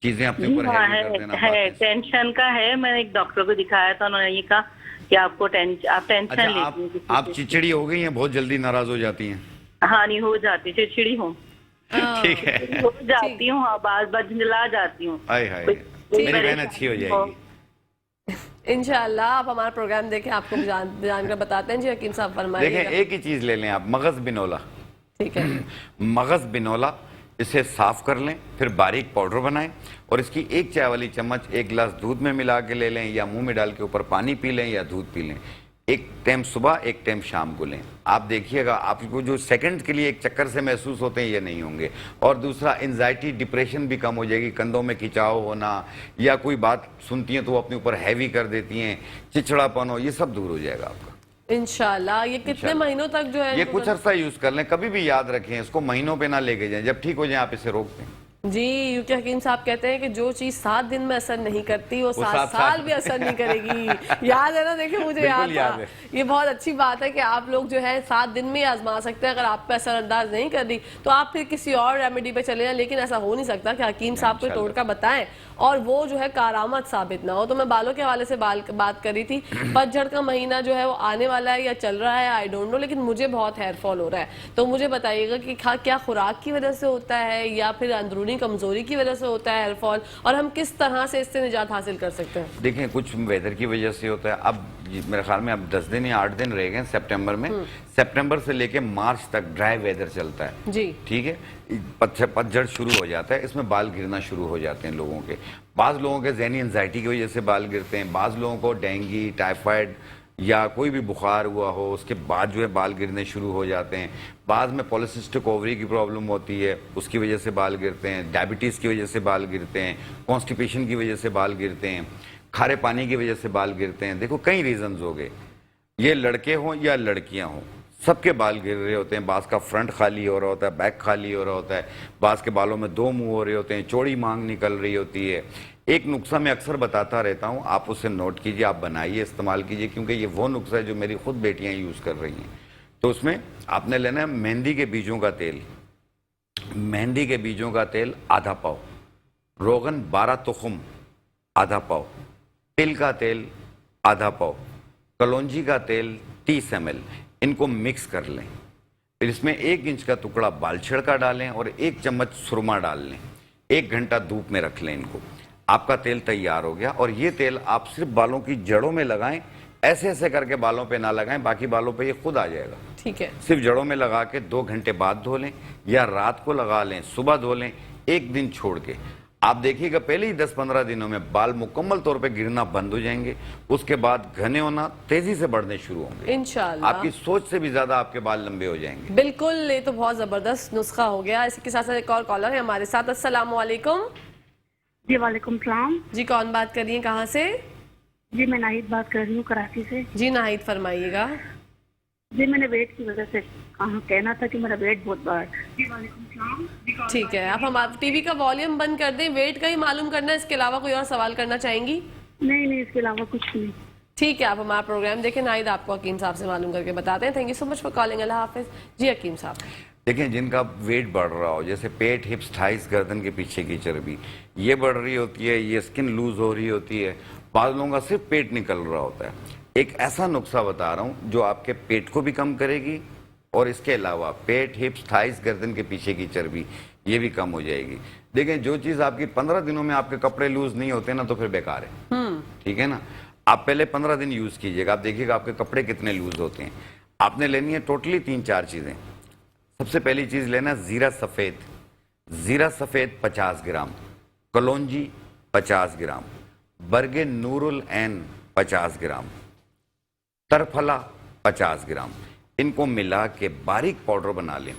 चीजें अपने ऊपर हाँ, हैवी कर देना। है, बातें। टेंशन का है। मैंने एक डॉक्टर को दिखाया था, उन्होंने ये कहा कि आपको आप टेंशन अच्छा, लेती हैं किसी आप से। चिड़चिड़ी हो गई हैं, बहुत जल्दी नाराज हो जाती हैं। हाँ, नहीं हो जाती, चिड़चिड़ी हूँ, ठीक है, हो जाती हूँ, हाँ, बार झंझला जाती हूँ। हाय हाय, कोई मेरी बहन परेशानी अच्छी हो हो। जाएगी। इंशाल्लाह आप हमारा प्रोग्राम देखें, आपको जानकर बताते हैं। जी हकीम साहब देखें, फरमाइएगा। एक ही चीज ले लें आप, मगज बिनोला। ठीक है, मगज बिनोला, इसे साफ कर लें, फिर बारीक पाउडर बनाएं और इसकी 1 चाय वाली चम्मच 1 गिलास दूध में मिला के ले लें या मुंह में डाल के ऊपर पानी पी लें या दूध पी लें। एक टाइम सुबह एक टाइम शाम को लें। आप देखिएगा आपको जो सेकंड के लिए एक चक्कर से महसूस होते हैं ये नहीं होंगे। और दूसरा एंजाइटी डिप्रेशन भी कम हो जाएगी, कंधों में खिंचाव होना या कोई बात सुनती हैं तो वो अपने ऊपर हैवी कर देती हैं, चिड़चिड़ापन हो, ये सब दूर हो जाएगा आपका इंशाल्लाह। ये कितने महीनों तक जो है ये कुछ अरसा यूज कर लें, कभी भी याद रखें इसको महीनों पे ना लेके जाएं, जब ठीक हो जाए आप इसे रोक दें। जी, क्योंकि हकीम साहब कहते हैं कि जो चीज 7 दिन में असर नहीं करती वो 7 साल भी असर नहीं करेगी। याद है ना? देखिए मुझे याद था। ये बहुत अच्छी बात है कि आप लोग जो है 7 दिन में आजमा सकते हैं। अगर आप पे असरअंदाज नहीं कर रही तो आप फिर किसी और रेमेडी पे चले जाएं, लेकिन ऐसा हो नहीं सकता कि हकीम साहब को टोटका बताएं और वो जो है कारामत साबित ना हो। तो मैं बालों के हवाले से बात कर रही थी। पतझड़ का महीना जो है वो आने वाला है या चल रहा है, आई डोंट नो, लेकिन मुझे बहुत हेयर फॉल हो रहा है। तो मुझे बताइएगा कि क्या खुराक की वजह से होता है या फिर अंदरूनी कमजोरी की वजह से होता है हेयर फॉल, और हम किस तरह से इससे निजात हासिल कर सकते हैं? देखें, कुछ वेदर की वजह से होता है। अब मेरे ख्याल में अब 10 दिन या 8 दिन रह गए सितंबर में। सितंबर से लेके मार्च तक ड्राई वेदर चलता है जी, ठीक है। पतझड़ शुरू हो जाता है, इसमें बाल गिरना शुरू हो जाते हैं लोगों के। बाज़ लोगों के ज़हनी एंजाइटी की वजह से बाल गिरते हैं, बाज़ लोगों को डेंगू, टाइफाइड या कोई भी बुखार हुआ हो उसके बाद जो है बाल गिरने शुरू हो जाते हैं। बाद में पॉलिसिस्टिक ओवरी की प्रॉब्लम होती है, उसकी वजह से बाल गिरते हैं। डायबिटीज़ की वजह से बाल गिरते हैं, कॉन्स्टिपेशन की वजह से बाल गिरते हैं, खारे पानी की वजह से बाल गिरते हैं। देखो कई रीजंस हो गए, ये लड़के हों या लड़कियां हों, सबके बाल गिर रहे होते हैं। बास का फ्रंट खाली हो रहा होता है, बैक खाली हो रहा होता है, बास के बालों में 2 मुंह हो रहे होते हैं, चौड़ी मांग निकल रही होती है। एक नुस्खा मैं अक्सर बताता रहता हूँ, आप उसे नोट कीजिए, आप बनाइए, इस्तेमाल कीजिए, क्योंकि ये वो नुस्खा है जो मेरी खुद बेटियाँ यूज़ कर रही हैं। तो उसमें आपने लेना है मेहंदी के बीजों का तेल, मेहंदी के बीजों का तेल आधा पाव, रोगन 12 तुखम आधा पाव, तिल का तेल आधा पाव, कलौंजी का तेल 30 ml, इनको मिक्स कर लें। फिर इसमें 1 इंच का टुकड़ा बाल छिड़का डालें और 1 चम्मच सुरमा डाल लें। 1 घंटा धूप में रख लें इनको। आपका तेल तैयार हो गया। और ये तेल आप सिर्फ बालों की जड़ों में लगाएं, ऐसे ऐसे करके बालों पे ना लगाएं, बाकी बालों पे ये खुद आ जाएगा। ठीक है। सिर्फ जड़ों में लगा के 2 घंटे बाद धो लें या रात को लगा लें, सुबह धो लें, 1 दिन छोड़ के। आप देखिएगा पहले ही 10-15 दिनों में बाल मुकम्मल तौर पे गिरना बंद हो जाएंगे। उसके बाद घने होना तेजी से बढ़ने शुरू होंगे इंशाल्लाह। आपकी सोच से भी ज्यादा आपके बाल लंबे हो जाएंगे। बिल्कुल, ये तो बहुत जबरदस्त नुस्खा हो गया। इसी के साथ साथ एक और कॉलर है हमारे साथ। अस्सलाम वालेकुम। जी वालेकुम सलाम। जी कौन बात कर रही है, कहाँ से? जी मैं नाहिद बात कर रही हूँ कराची से। जी नाहिद फरमाइएगा। जी मैंने वेट की वजह से कहना था कि मेरा वेट बहुत बढ़ा है। जी वालेकुम सलाम। ठीक है, आप हमारे टीवी का वॉल्यूम बंद कर दें। वेट का ही मालूम करना है, इसके अलावा कोई और सवाल करना चाहेंगी? नहीं, इसके अलावा कुछ नहीं। ठीक है, आप हमारा प्रोग्राम देखें। नाहिद आपको हकीम साहब से मालूम करके बताते हैं। Thank you so much for calling. अल्लाह हाफिज। जी हकीम साहब। देखें, जिनका वेट बढ़ रहा हो, जैसे पेट, हिप्स, थाइस, गर्दन के पीछे की चर्बी ये बढ़ रही होती है, ये स्किन लूज हो रही होती है, बाद लोगों का सिर्फ पेट निकल रहा होता है। एक ऐसा नुस्खा बता रहा हूँ जो आपके पेट को भी कम करेगी और इसके अलावा पेट, हिप्स, थाइस, गर्दन के पीछे की चर्बी ये भी कम हो जाएगी। देखें, जो चीज़ आपकी 15 दिनों में आपके कपड़े लूज नहीं होते ना, तो फिर बेकार है। ठीक है ना। आप पहले 15 दिन यूज़ कीजिएगा, आप देखिएगा आपके कपड़े कितने लूज होते हैं। आपने लेनी है टोटली 3-4 चीज़ें। सबसे पहली चीज़ लेना ज़ीरा सफ़ेद, ज़ीरा सफ़ेद 50 ग्राम, कलौंजी 50 ग्राम, बरगे नूरुल ऐन 50 ग्राम, तरफला 50 ग्राम। इनको मिला के बारीक पाउडर बना लें।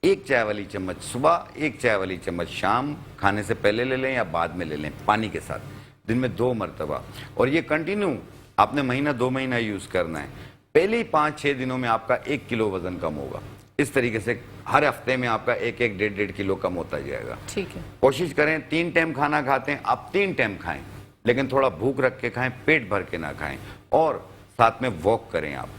1 चाय वाली चम्मच सुबह, 1 चाय वाली चम्मच शाम, खाने से पहले ले लें या बाद में ले लें, पानी के साथ, दिन में 2 मरतबा। और ये कंटिन्यू आपने महीना 2 महीना यूज़ करना है। पहले ही 5-6 दिनों में आपका 1 किलो वजन कम होगा। इस तरीके से हर हफ्ते में आपका 1-1, 1.5 किलो कम होता जाएगा। ठीक है। कोशिश करें 3 टाइम खाना खाते हैं, आप 3 टाइम खाएं, लेकिन थोड़ा भूख रख के खाएं, पेट भर के ना खाएं। और साथ में वॉक करें। आप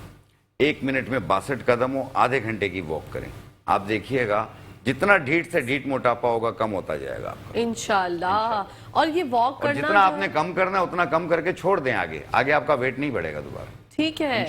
1 मिनट में 62 कदम हो, आधे घंटे की वॉक करें। आप देखिएगा जितना ढीठ से ढीठ मोटापा होगा कम होता जाएगा आपका इंशाल्लाह। और ये वॉक करना जितना आपने कम करना है उतना कम करके छोड़ दें, आगे आपका वेट नहीं बढ़ेगा दोबारा। ठीक है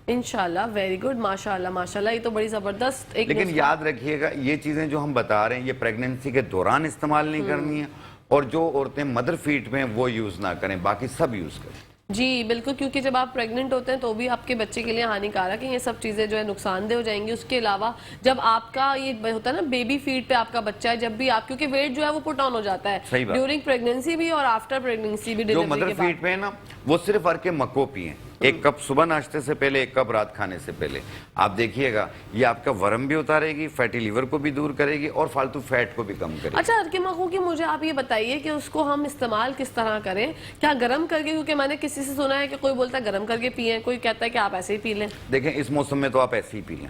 इंशाल्लाह। वेरी गुड, माशाल्लाह माशाल्लाह। ये तो बड़ी जबरदस्त एक लेकिन याद रखिएगा ये चीजें जो हम बता रहे हैं ये प्रेगनेंसी के दौरान इस्तेमाल नहीं करनी है, और जो औरतें मदर फीड में वो यूज ना करें, बाकी सब यूज करें। जी बिल्कुल, क्योंकि जब आप प्रेग्नेंट होते हैं तो भी आपके बच्चे के लिए हानिकारक है। ये सब चीज़ें जो है नुकसानदेह हो जाएंगी। उसके अलावा जब आपका ये होता है ना बेबी फीड पे आपका बच्चा है, जब भी आप, क्योंकि वेट जो है वो पुट ऑन हो जाता है ड्यूरिंग प्रेगनेंसी भी और आफ्टर प्रेगनेंसी भी। जो मदर फीड पे है ना, वो सिर्फ अर्के मको पिए, 1 कप सुबह नाश्ते से पहले, 1 कप रात खाने से पहले। आप देखिएगा ये आपका वरम भी उतारेगी, फैटी लीवर को भी दूर करेगी और फालतू फैट को भी कम करेगी। अच्छा हकीम आंखों की मुझे आप ये बताइए कि उसको हम इस्तेमाल किस तरह करें, क्या गर्म करके, क्योंकि मैंने किसी से सुना है कि कोई बोलता है गर्म करके पिए, कोई कहता है कि आप ऐसे ही पी लें। देखें इस मौसम में तो आप ऐसे ही पी लें,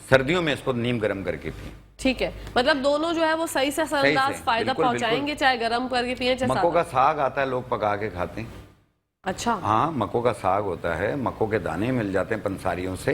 सर्दियों में इसको नीम गर्म करके पिए। ठीक है, मतलब दोनों जो है वो सही से असरअंदाज फायदा पहुंचाएंगे, चाहे गर्म करके पिए चाहे मक्कों का साग आता है, लोग पका के खाते हैं। अच्छा हाँ, मक्कों का साग होता है, मक्कों के दाने मिल जाते हैं पंसारियों से,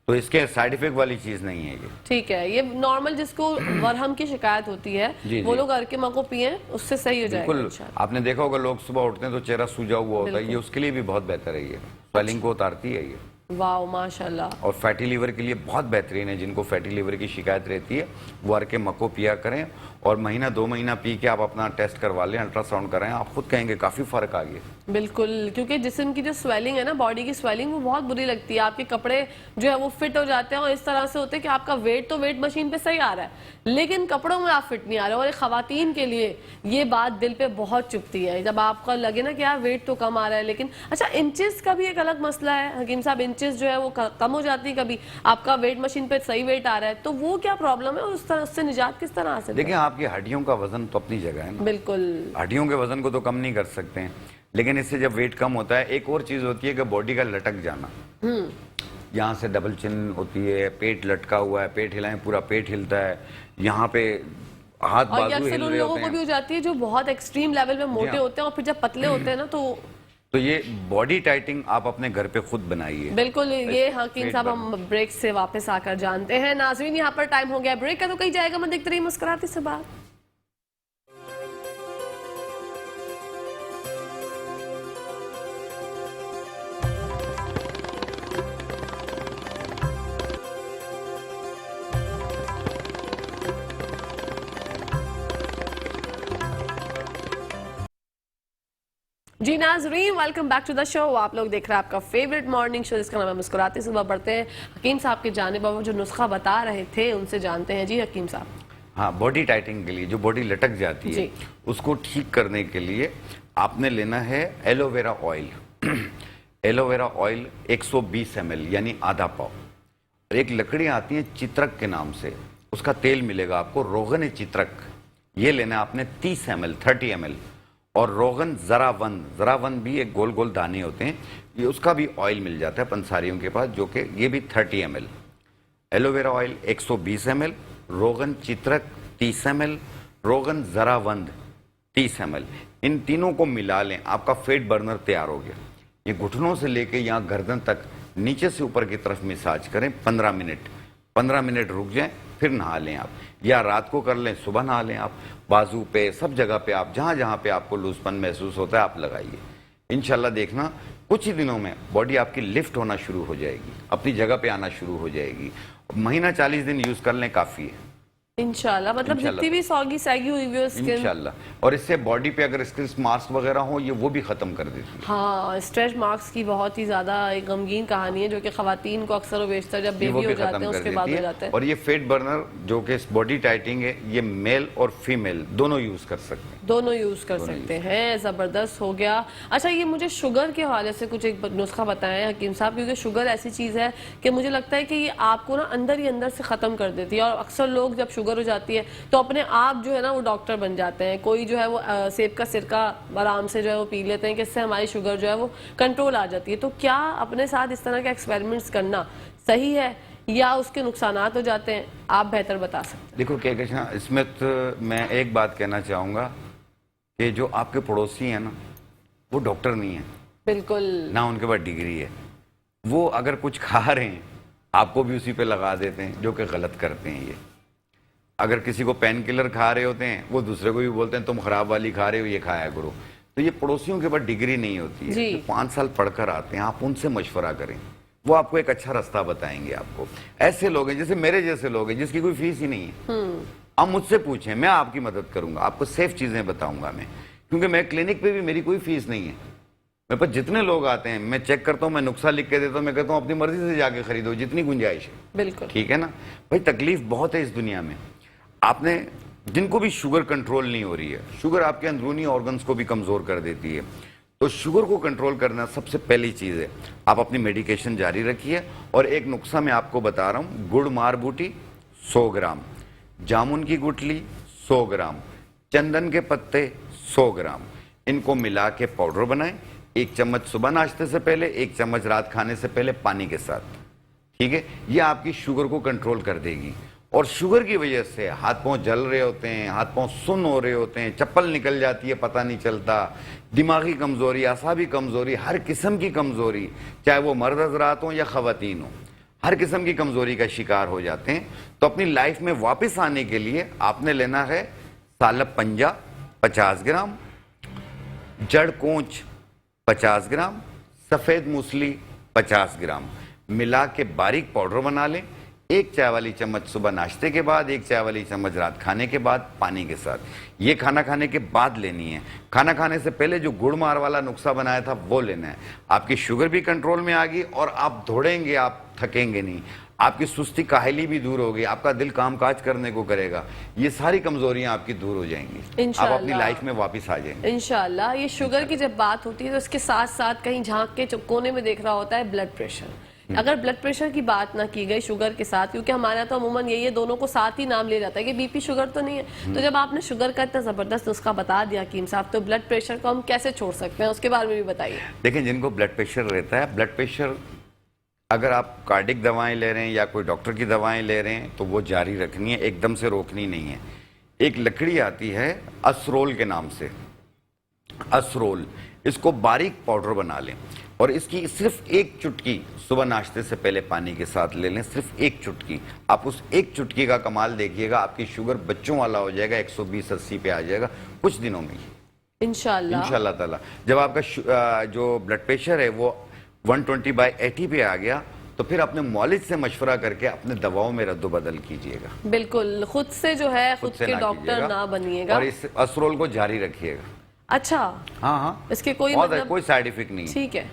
तो इसके साइड इफेक्ट वाली चीज नहीं है ये। ठीक है, ये नॉर्मल जिसको वरहम की शिकायत होती है वो लोग करके मक्को पिए, उससे सही हो जाएगा। बिल्कुल, आपने देखा होगा लोग सुबह उठते हैं तो चेहरा सूजा हुआ होता है, ये उसके लिए भी बहुत बेहतर है, ये स्वेलिंग को उतारती है ये। वाह माशाल्लाह। और फैटी लीवर के लिए बहुत बेहतरीन है, जिनको फैटी लीवर की शिकायत रहती है वो अर के मक्को पिया करें और महीना 2 महीना पी के आप अपना टेस्ट करवा लें, अल्ट्रासाउंड कराएं, आप खुद कहेंगे काफी फर्क आ गया। बिल्कुल, क्योंकि जिस्म की जो स्वेलिंग है ना, बॉडी की स्वेलिंग, वो बहुत बुरी लगती है। आपके कपड़े जो है वो फिट हो जाते हैं और इस तरह से होते हैं कि आपका वेट तो वेट मशीन पे सही आ रहा है लेकिन कपड़ों में आप फिट नहीं आ रहे। और एक खवातीन के लिए ये बात दिल पे बहुत चुभती है जब आपका लगे ना कि यार वेट तो कम आ रहा है लेकिन। अच्छा इंचेस का भी एक अलग मसला है हकीम साहब, इंचेस जो है वो कम हो जाती है, कभी आपका वेट मशीन पे सही वेट आ रहा है, तो वो क्या प्रॉब्लम है और उससे निजात किस तरह हासिल? देखिए आपकी हड्डियों का वजन तो अपनी जगह है ना, बिल्कुल, हड्डियों के वजन को तो कम नहीं कर सकते हैं, लेकिन इससे जब वेट कम होता है एक और चीज होती है कि बॉडी का लटक जाना। यहाँ से डबल चिन होती है, पेट लटका हुआ है, पेट हिलाएं पूरा पेट हिलता है, यहाँ पे हाथ बाजू हिल रहे होते हैं। उन लोगों को भी हो जाती है जो बहुत एक्सट्रीम लेवल में मोटे होते हैं और फिर जब पतले होते हैं ना तो ये बॉडी टाइटिंग आप अपने घर पे खुद बनाइए। बिल्कुल, ये हकीम साहब हम ब्रेक से वापस आकर जानते हैं। नाज़रीन यहाँ पर टाइम हो गया ब्रेक का, तो कहीं जाएगा मैं देखते रही मुस्कुराती से बात। जी नाज़रीन, welcome back to the show. आप लोग देख रहे हैं आपका फेवरेट मॉर्निंग शो जिसका नाम है मुस्कुराते सुबह। बढ़ते हैं हकीम साहब की जानिब, वो जो नुस्खा बता रहे थे उनसे जानते हैं। जी हकीम साहब। हाँ, बॉडी टाइटिंग के लिए जो बॉडी लटक जाती है उसको ठीक करने के लिए आपने लेना है aloe vera oil. Aloe vera oil 120 ml यानी आधा पाव। एक लकड़ी आती है चित्रक के नाम से, उसका तेल मिलेगा आपको, रोगन चित्रक, ये लेना है आपने 30 ml 30 ml। और रोगन जरावंद भी एक गोल गोल दाने होते हैं, ये उसका भी ऑयल मिल जाता है पंसारियों के पास, जो कि ये भी 30 ml। एलोवेरा ऑयल 120 ml, रोगन चित्रक 30 ml, रोगन जरावंद 30 ml, इन तीनों को मिला लें, आपका फेट बर्नर तैयार हो गया। ये घुटनों से लेके यहाँ गर्दन तक नीचे से ऊपर की तरफ मसाज करें 15 मिनट। 15 मिनट रुक जाएं, फिर नहा लें आप, या रात को कर लें, सुबह नहा लें आप। बाजू पे सब जगह पे आप जहाँ जहाँ पे आपको लूजपन महसूस होता है आप लगाइए। इंशाल्लाह देखना कुछ ही दिनों में बॉडी आपकी लिफ्ट होना शुरू हो जाएगी, अपनी जगह पे आना शुरू हो जाएगी। महीना 40 दिन यूज कर लें काफी है इंशाल्लाह। मतलब जितनी भी सॉगी सैगी हुई हुई स्किन इंशाल्लाह, और इससे बॉडी पे अगर स्ट्रेच मार्क्स वगैरह हो ये वो भी खत्म कर देती है। हाँ, स्ट्रेच मार्क्स की बहुत ही ज्यादा एक गमगीन कहानी है जो कि खवातीन को अक्सर और बेशतर जब बेबी हो जाते हैं उसके बाद हो जाता है। और ये फेट बर्नर जो कि बॉडी टाइटिंग है, ये मेल और फीमेल दोनों यूज कर सकते हैं, दोनों यूज कर सकते हैं। जबरदस्त हो गया। अच्छा ये मुझे शुगर के हवाले से कुछ एक नुस्खा बताएं हकीम साहब, क्योंकि शुगर ऐसी चीज है कि मुझे लगता है कि ये आपको ना अंदर ही अंदर से खत्म कर देती है, और अक्सर लोग जब शुगर हो जाती है तो अपने आप जो है ना वो डॉक्टर बन जाते हैं। कोई जो है वो सेब का सिरका आराम से जो है वो पी लेते हैं कि इससे हमारी शुगर जो है वो कंट्रोल आ जाती है। तो क्या अपने साथ इस तरह के एक्सपेरिमेंट्स करना सही है या उसके नुकसानात हो जाते हैं? आप बेहतर बता सकते हैं। देखो क्या कहना, इसमें तो मैं एक बात कहना चाहूँगा कि जो आपके पड़ोसी हैं ना वो डॉक्टर नहीं है, बिल्कुल ना उनके पास डिग्री है। वो अगर कुछ खा रहे हैं आपको भी उसी पे लगा देते हैं, जो कि गलत करते हैं। ये अगर किसी को पेन किलर खा रहे होते हैं वो दूसरे को भी बोलते हैं तुम खराब वाली खा रहे हो, ये खाया करो। तो ये पड़ोसियों के पास डिग्री नहीं होती है, जो 5 साल पढ़कर आते हैं, आप उनसे मशवरा करें, वो आपको एक अच्छा रास्ता बताएंगे। आपको ऐसे लोग हैं जैसे मेरे जैसे लोग हैं जिसकी कोई फीस ही नहीं है, आप मुझसे पूछें, मैं आपकी मदद करूंगा, आपको सेफ चीजें बताऊंगा मैं, क्योंकि मैं क्लिनिक पे भी मेरी कोई फीस नहीं है। मेरे पास जितने लोग आते हैं मैं चेक करता हूँ, मैं नुस्खा लिख के देता हूँ, मैं कहता हूँ अपनी मर्जी से जाके खरीदो जितनी गुंजाइश है, बिल्कुल ठीक है ना भाई। तकलीफ बहुत है इस दुनिया में। आपने जिनको भी शुगर कंट्रोल नहीं हो रही है, शुगर आपके अंदरूनी ऑर्गन्स को भी कमजोर कर देती है, तो शुगर को कंट्रोल करना सबसे पहली चीज़ है। आप अपनी मेडिकेशन जारी रखिए। और एक नुस्खा मैं आपको बता रहा हूँ, गुड़ मार बूटी 100 ग्राम, जामुन की गुठली 100 ग्राम, चंदन के पत्ते 100 ग्राम, इनको मिला के पाउडर बनाएं। 1 चम्मच सुबह नाश्ते से पहले, 1 चम्मच रात खाने से पहले पानी के साथ, ठीक है। ये आपकी शुगर को कंट्रोल कर देगी। और शुगर की वजह से हाथ पांव जल रहे होते हैं, हाथ पांव सुन्न हो रहे होते हैं, चप्पल निकल जाती है पता नहीं चलता, दिमागी कमजोरी, आसाबी कमजोरी, हर किस्म की कमजोरी, चाहे वो मर्द हजरात हो या खवातीन हो, हर किस्म की कमजोरी का शिकार हो जाते हैं। तो अपनी लाइफ में वापस आने के लिए आपने लेना है सालब पंजा 50 ग्राम, जड़ कोंच 50 ग्राम, सफेद मूसली 50 ग्राम, मिला के बारीक पाउडर बना लें। 1 चाय वाली चम्मच सुबह नाश्ते के बाद, 1 चाय वाली चम्मच रात खाने के बाद पानी के साथ। ये खाना खाने के बाद लेनी है। खाना खाने से पहले जो गुड़ मार वाला नुस्खा बनाया था वो लेना है। आपकी शुगर भी कंट्रोल में आ गई और आप दौड़ेंगे, आप थकेंगे नहीं, आपकी सुस्ती काहली भी दूर होगी, आपका दिल कामकाज करने को करेगा, ये सारी कमजोरियां आपकी दूर हो जाएंगी, आप अपनी लाइफ में वापस आ जाएंगे इंशाल्लाह। ये शुगर की जब बात होती है तो इसके साथ साथ कहीं झांक के कोने में देख रहा होता है ब्लड प्रेशर। अगर ब्लड प्रेशर की बात ना की गई शुगर के साथ, क्योंकि हमारा तो अमूमन यही है, दोनों को साथ ही नाम ले जाता है कि बीपी शुगर तो नहीं है, तो जब आपने शुगर का इतना जबरदस्त नुस्खा बता दिया हकीम साहब, तो ब्लड प्रेशर को हम कैसे छोड़ सकते हैं, उसके बारे में भी बताइए। देखें, जिनको ब्लड प्रेशर रहता है, ब्लड प्रेशर अगर आप कार्डिक दवाएं ले रहे हैं या कोई डॉक्टर की दवाएं ले रहे हैं तो वो जारी रखनी है, एकदम से रोकनी नहीं है। एक लकड़ी आती है असरोल के नाम से, असरोल, इसको बारीक पाउडर बना लें और इसकी सिर्फ 1 चुटकी सुबह नाश्ते से पहले पानी के साथ ले लें, सिर्फ 1 चुटकी। आप उस 1 चुटकी का कमाल देखिएगा, आपकी शुगर बच्चों वाला हो जाएगा, 120-80 पे आ जाएगा कुछ दिनों में इंशाल्लाह ताला। जब आपका जो ब्लड प्रेशर है वो 120/80 पे आ गया तो फिर अपने मौलिद से मशवरा करके अपने दवाओं में रद्द बदल कीजिएगा। बिल्कुल, खुद से जो है खुद के डॉक्टर ना बनिएगा और इस असरोल को जारी रखिएगा। अच्छा, हाँ, इसके कोई कोई साइड इफेक्ट नहीं, ठीक है।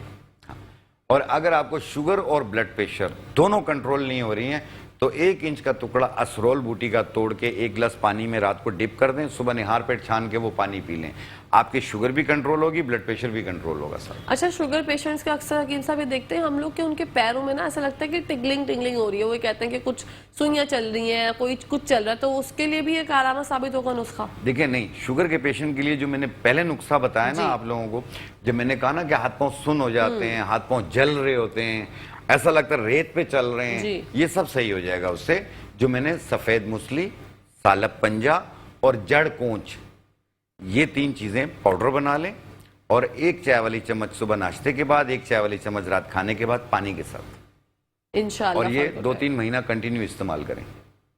और अगर आपको शुगर और ब्लड प्रेशर दोनों कंट्रोल नहीं हो रही हैं तो 1 इंच का टुकड़ा असरोल बूटी का तोड़ के 1 गिलास पानी में रात को डिप कर दें, सुबह निहार पेट छान के वो पानी पी लें, आपकी शुगर भी कंट्रोल होगी, ब्लड प्रेशर भी कंट्रोल होगा सर। अच्छा, शुगर पेशेंट्स का अक्सर हकीम साहब ये देखते हैं हम लोग कि उनके पैरों में ना ऐसा लगता है कि टिंगलिंग हो रही है, वो कहते हैं कि कुछ सुइयां चल रही हैं, कोई कुछ चल रहा है, तो उसके लिए भी ये कारआमद साबित होगा नुस्खा? देखिए, नहीं, शुगर के पेशेंट के लिए जो मैंने पहले नुस्खा बताया ना आप लोगों को, जब मैंने कहा ना कि हाथ पांव सुन्न हो जाते हैं, हाथ पांव जल रहे होते हैं, ऐसा लगता है रेत पे चल रहे हैं, ये सब सही हो जाएगा उससे। जो मैंने सफेद मूसली, सालब पंजा और जड़ कोंच, ये 3 चीजें पाउडर बना लें और 1 चाय वाली चम्मच सुबह नाश्ते के बाद, 1 चाय वाली चम्मच रात खाने के बाद पानी के साथ इंशाल्लाह। और ये 2-3 महीना कंटिन्यू इस्तेमाल करें,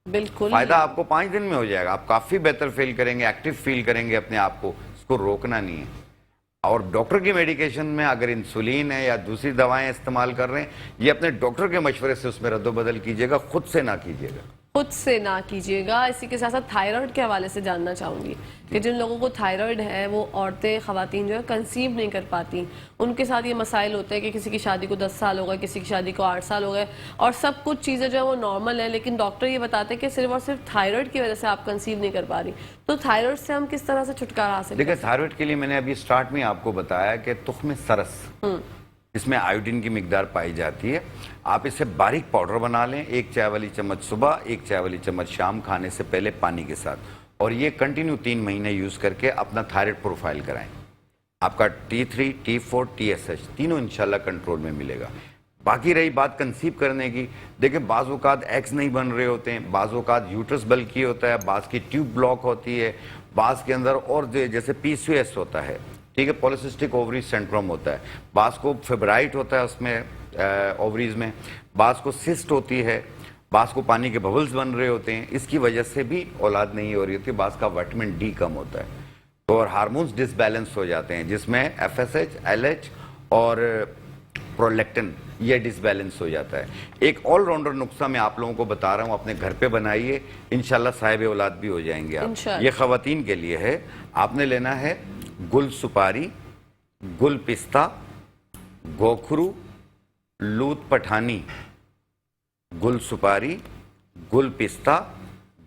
बिल्कुल फायदा आपको 5 दिन में हो जाएगा। आप काफी बेहतर फील करेंगे, एक्टिव फील करेंगे अपने आप को, इसको रोकना नहीं है। और डॉक्टर की मेडिकेशन में अगर इंसुलिन है या दूसरी दवाएं इस्तेमाल कर रहे हैं, ये अपने डॉक्टर के मशवरे से उसमें रद्दोबदल कीजिएगा, खुद से ना कीजिएगा। खुद से ना कीजिएगा। इसी के साथ साथ थायराइड के हवाले से जानना चाहूँगी कि जिन लोगों को थायराइड है वो औरतें, ख़वातीन जो है कंसीव नहीं कर पाती, उनके साथ ये मसाइल होते हैं कि किसी की शादी को 10 साल हो गए, किसी की शादी को 8 साल हो गए और सब कुछ चीज़ें जो है वो नॉर्मल है, लेकिन डॉक्टर ये बताते हैं कि सिर्फ और सिर्फ थायराइड की वजह से आप कंसीव नहीं कर पा रही। तो थायराइड से हम किस तरह से छुटकारा हासिल देखिए, थायराइड के लिए मैंने अभी स्टार्ट में आपको बताया कि तुख्म सरस, इसमें आयोडीन की मिकदार पाई जाती है। आप इसे बारीक पाउडर बना लें, 1 चाय वाली चम्मच सुबह, 1 चाय वाली चम्मच शाम खाने से पहले पानी के साथ, और ये कंटिन्यू 3 महीने यूज करके अपना थायराइड प्रोफाइल कराएं। आपका T3, T4, TSH तीनों इंशाल्लाह कंट्रोल में मिलेगा। बाकी रही बात कंसीव करने की, देखिए बाज़ औक़ात एग्स नहीं बन रहे होते हैं, बाज़ औक़ात यूट्रस बल्की होता है, बाज़ की ट्यूब ब्लॉक होती है, बाज़ के अंदर और जैसे PCOS होता है, ठीक है, पॉलिसिस्टिक ओवरी सिंड्रोम होता है, बाज़ को फेब्राइट होता है उसमें ओवरीज में, बाज़ को सिस्ट होती है, बाज़ को पानी के बबल्स बन रहे होते हैं, इसकी वजह से भी औलाद नहीं हो रही होती, बाज़ का विटामिन D कम होता है, तो और हार्मोन्स डिसबैलेंस हो जाते हैं जिसमें FSH, LH और प्रोलैक्टिन ये डिसबैलेंस हो जाता है। एक ऑलराउंडर नुस्खा मैं आप लोगों को बता रहा हूँ, अपने घर पे बनाइए, इंशाल्लाह साहिब औलाद भी हो जाएंगे आप। ये ख़वातीन के लिए है। आपने लेना है गुल सुपारी, गुल पिस्ता, गोखरू, लूत पठानी, गुल सुपारी, गुल पिस्ता,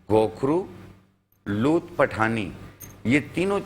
गोखरू, लूत पठानी, ये तीनों